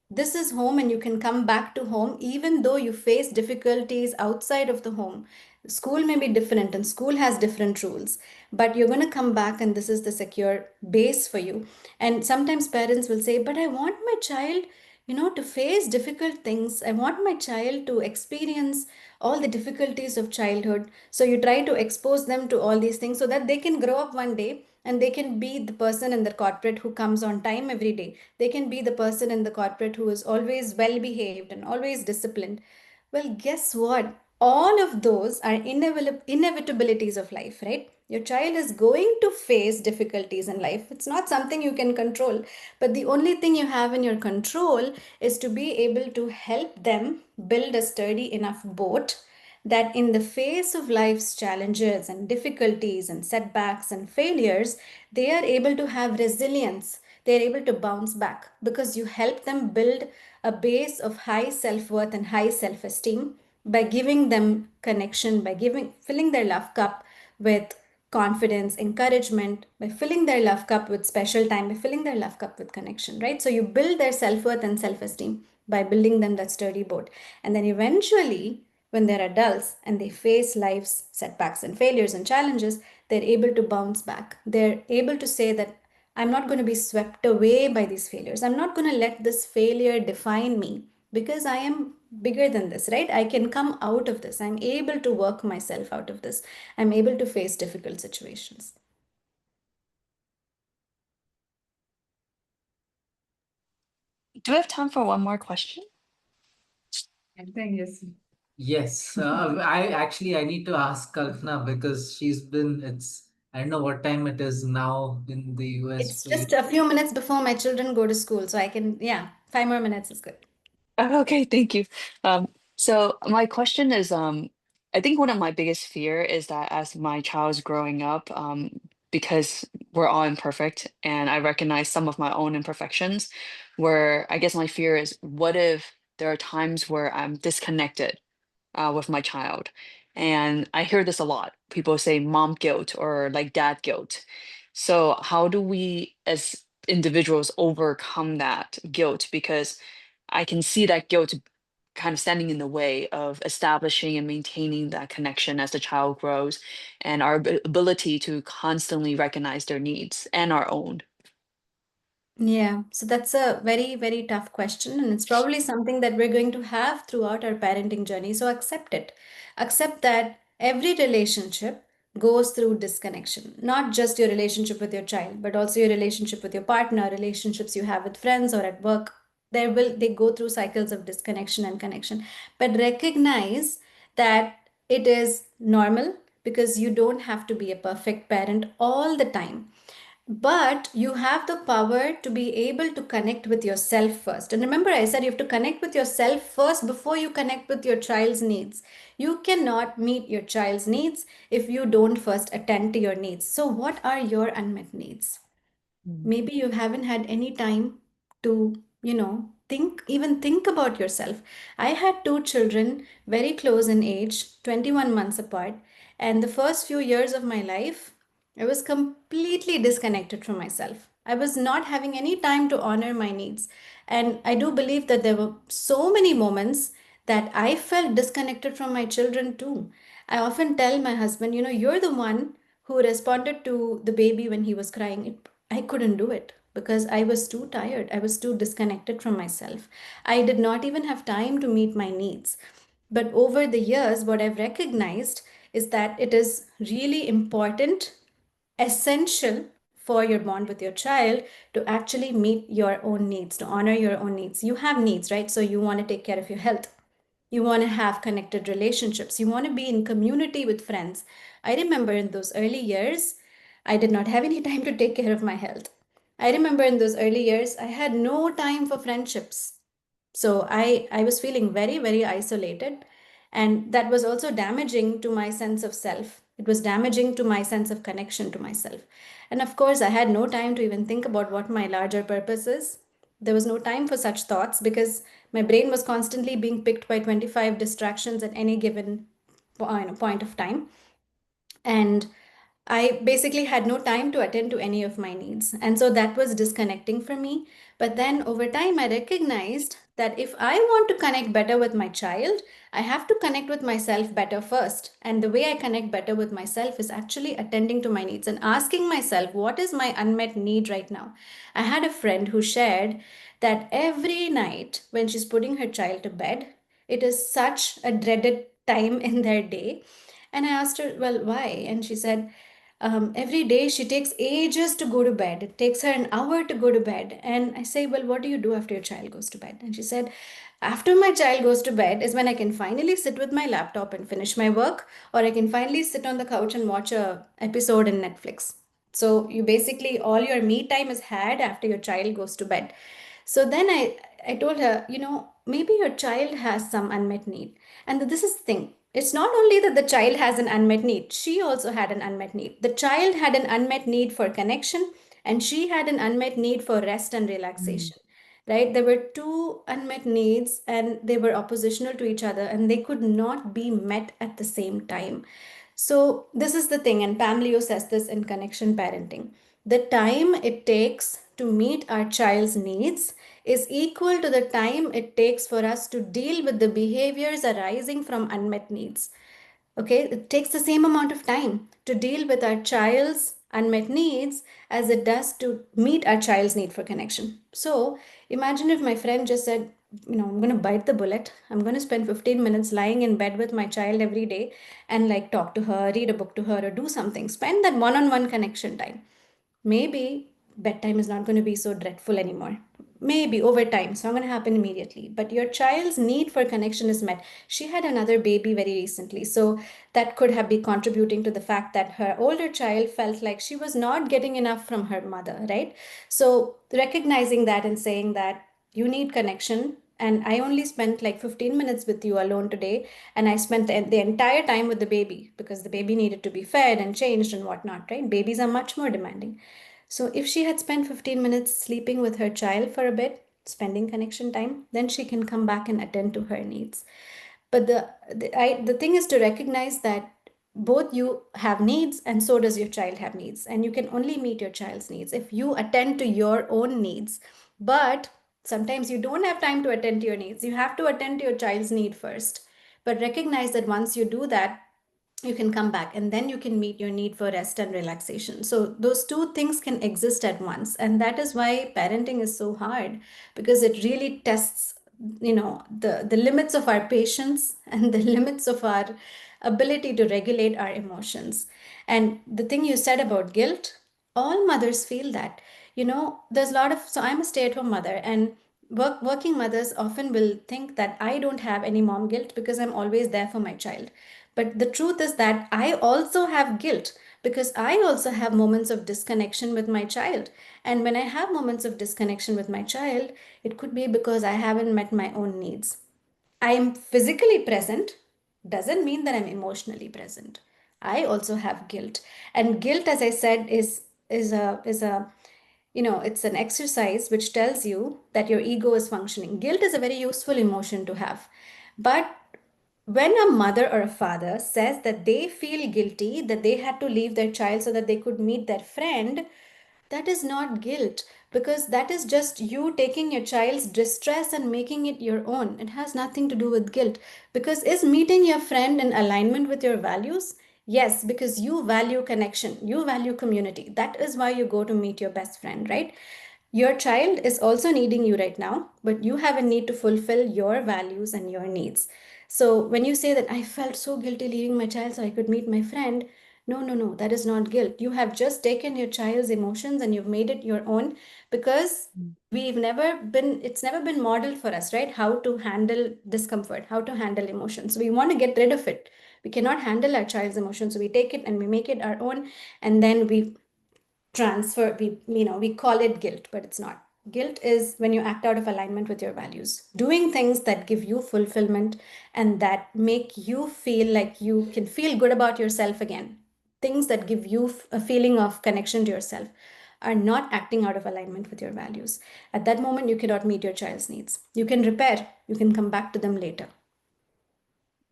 this is home and you can come back to home even though you face difficulties outside of the home. School may be different and school has different rules, but you're going to come back and this is the secure base for you. And sometimes parents will say, but I want my child, to face difficult things. I want my child to experience all the difficulties of childhood. So you try to expose them to all these things so that they can grow up one day and they can be the person in the corporate who comes on time every day. They can be the person in the corporate who is always well behaved and always disciplined. Well, guess what? All of those are inevitabilities of life, right? Your child is going to face difficulties in life. It's not something you can control. But the only thing you have in your control is to be able to help them build a sturdy enough boat that in the face of life's challenges and difficulties and setbacks and failures, they are able to have resilience. They're able to bounce back because you help them build a base of high self-worth and high self-esteem by giving them connection, by filling their love cup with confidence, encouragement, by filling their love cup with special time, by filling their love cup with connection, right? So you build their self-worth and self-esteem by building them that sturdy boat. And then eventually, when they're adults and they face life's setbacks and failures and challenges, they're able to bounce back. They're able to say that I'm not going to be swept away by these failures. I'm not going to let this failure define me because I am bigger than this, right? I can come out of this. I'm able to work myself out of this. I'm able to face difficult situations. Do we have time for one more question? I think yes. Yes, I need to ask Kalpana because I don't know what time it is now in the US It's for you. just a few minutes before my children go to school. So I can, 5 more minutes is good. Okay, thank you. So my question is, I think one of my biggest fear is that as my child's growing up, because we're all imperfect, and I recognize some of my own imperfections, where I guess my fear is, what if there are times where I'm disconnected with my child? And I hear this a lot. People say mom guilt or like dad guilt. So how do we as individuals overcome that guilt? Because I can see that guilt kind of standing in the way of establishing and maintaining that connection as the child grows, and our ability to constantly recognize their needs and our own? Yeah, so that's a very, very tough question, and it's probably something that we're going to have throughout our parenting journey. So accept it. Accept that every relationship goes through disconnection, not just your relationship with your child, but also your relationship with your partner, relationships you have with friends or at work. They go through cycles of disconnection and connection. But recognize that it is normal because you don't have to be a perfect parent all the time, but you have the power to be able to connect with yourself first. And remember, I said you have to connect with yourself first before you connect with your child's needs. You cannot meet your child's needs if you don't first attend to your needs. So, what are your unmet needs? Maybe you haven't had any time to, think about yourself. I had two children very close in age, 21 months apart, and the first few years of my life I was completely disconnected from myself. I was not having any time to honor my needs, and I do believe that there were so many moments that I felt disconnected from my children too. I often tell my husband, you're the one who responded to the baby when he was crying. I couldn't do it because I was too tired. I was too disconnected from myself. I did not even have time to meet my needs. But over the years, what I've recognized is that it is really important, essential for your bond with your child to actually meet your own needs, to honor your own needs. You have needs, right? So you want to take care of your health. You want to have connected relationships. You want to be in community with friends. I remember in those early years, I did not have any time to take care of my health. I remember in those early years, I had no time for friendships. So I was feeling very, very isolated. And that was also damaging to my sense of self. It was damaging to my sense of connection to myself. And of course, I had no time to even think about what my larger purpose is. There was no time for such thoughts because my brain was constantly being picked by 25 distractions at any given point of time. And I basically had no time to attend to any of my needs. And so that was disconnecting for me. But then over time, I recognized that if I want to connect better with my child, I have to connect with myself better first. And the way I connect better with myself is actually attending to my needs and asking myself, what is my unmet need right now? I had a friend who shared that every night when she's putting her child to bed, it is such a dreaded time in their day. And I asked her, well, why? And she said, every day she takes ages to go to bed. It takes her an hour to go to bed. And I say, well, what do you do after your child goes to bed? And she said, after my child goes to bed is when I can finally sit with my laptop and finish my work, or I can finally sit on the couch and watch a episode in Netflix. So you basically all your me time is had after your child goes to bed. So then I told her, maybe your child has some unmet need. And this is the thing. It's not only that the child has an unmet need, she also had an unmet need. The child had an unmet need for connection, and she had an unmet need for rest and relaxation. Right? There were two unmet needs, and they were oppositional to each other, and they could not be met at the same time. So, this is the thing, and Pam Leo says this in Connection Parenting. The time it takes to meet our child's needs is equal to the time it takes for us to deal with the behaviors arising from unmet needs. Okay, it takes the same amount of time to deal with our child's unmet needs as it does to meet our child's need for connection. So imagine if my friend just said, I'm going to bite the bullet. I'm going to spend 15 minutes lying in bed with my child every day and like talk to her, read a book to her, or do something. Spend that one on one connection time. Maybe bedtime is not going to be so dreadful anymore. Maybe over time, it's not going to happen immediately. But your child's need for connection is met. She had another baby very recently, so that could have been contributing to the fact that her older child felt like she was not getting enough from her mother, right? So recognizing that and saying that you need connection, and I only spent like 15 minutes with you alone today, and I spent the entire time with the baby because the baby needed to be fed and changed and whatnot, right? Babies are much more demanding. So if she had spent 15 minutes sleeping with her child for a bit, spending connection time, then she can come back and attend to her needs. But the thing is to recognize that both you have needs and so does your child have needs. And you can only meet your child's needs if you attend to your own needs. But Sometimes you don't have time to attend to your needs. You have to attend to your child's need first. But recognize that once you do that, you can come back and then you can meet your need for rest and relaxation. So those two things can exist at once. And that is why parenting is so hard, because it really tests, the limits of our patience and the limits of our ability to regulate our emotions. And the thing you said about guilt, all mothers feel that. There's a lot of, so I'm a stay-at-home mother, and working mothers often will think that I don't have any mom guilt because I'm always there for my child. But the truth is that I also have guilt because I also have moments of disconnection with my child. And when I have moments of disconnection with my child, it could be because I haven't met my own needs. I am physically present doesn't mean that I'm emotionally present. I also have guilt. And guilt, as I said, is a it's an exercise which tells you that your ego is functioning. Guilt is a very useful emotion to have. But when a mother or a father says that they feel guilty that they had to leave their child so that they could meet their friend, that is not guilt, because that is just you taking your child's distress and making it your own. It has nothing to do with guilt. Because is meeting your friend in alignment with your values? Yes, because you value connection, you value community. That is why you go to meet your best friend, right? Your child is also needing you right now, but you have a need to fulfill your values and your needs. So when you say that I felt so guilty leaving my child so I could meet my friend, no, no, no, that is not guilt. You have just taken your child's emotions and you've made it your own, because it's never been modeled for us, right? How to handle discomfort, how to handle emotions. We want to get rid of it. We cannot handle our child's emotions. So we take it and we make it our own, and then we transfer, we call it guilt, but it's not. Guilt is when you act out of alignment with your values, doing things that give you fulfillment and that make you feel like you can feel good about yourself again. Things that give you a feeling of connection to yourself are not acting out of alignment with your values. At that moment, you cannot meet your child's needs. You can repair, you can come back to them later.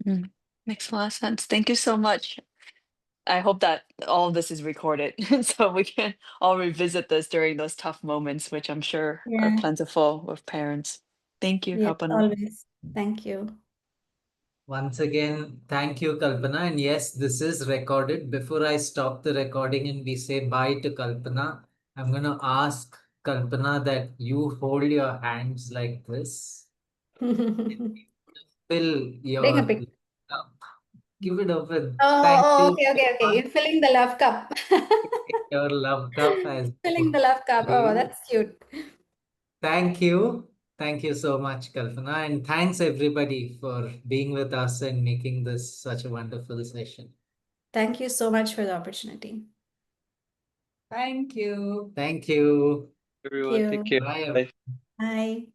Mm, makes a lot of sense. Thank you so much. I hope that all of this is recorded so we can all revisit this during those tough moments, which I'm sure are Yeah. plentiful with parents. Thank you, Yes, Kalpana. always. Thank you. Once again, thank you, Kalpana. And yes, this is recorded. Before I stop the recording and we say bye to Kalpana, I'm going to ask Kalpana that you hold your hands like this. Fill Take a your pic. cup. Give it over. Oh, Thank oh, you okay, okay, so okay. much. You're filling the love cup. Your love cup has Filling the been love cup. Oh, filled. that's cute. Thank you. Thank you so much, Kalpana. And thanks everybody for being with us and making this such a wonderful session. Thank you so much for the opportunity. Thank you. Thank you. Thank Everyone, take you. care. Bye. Bye. Bye.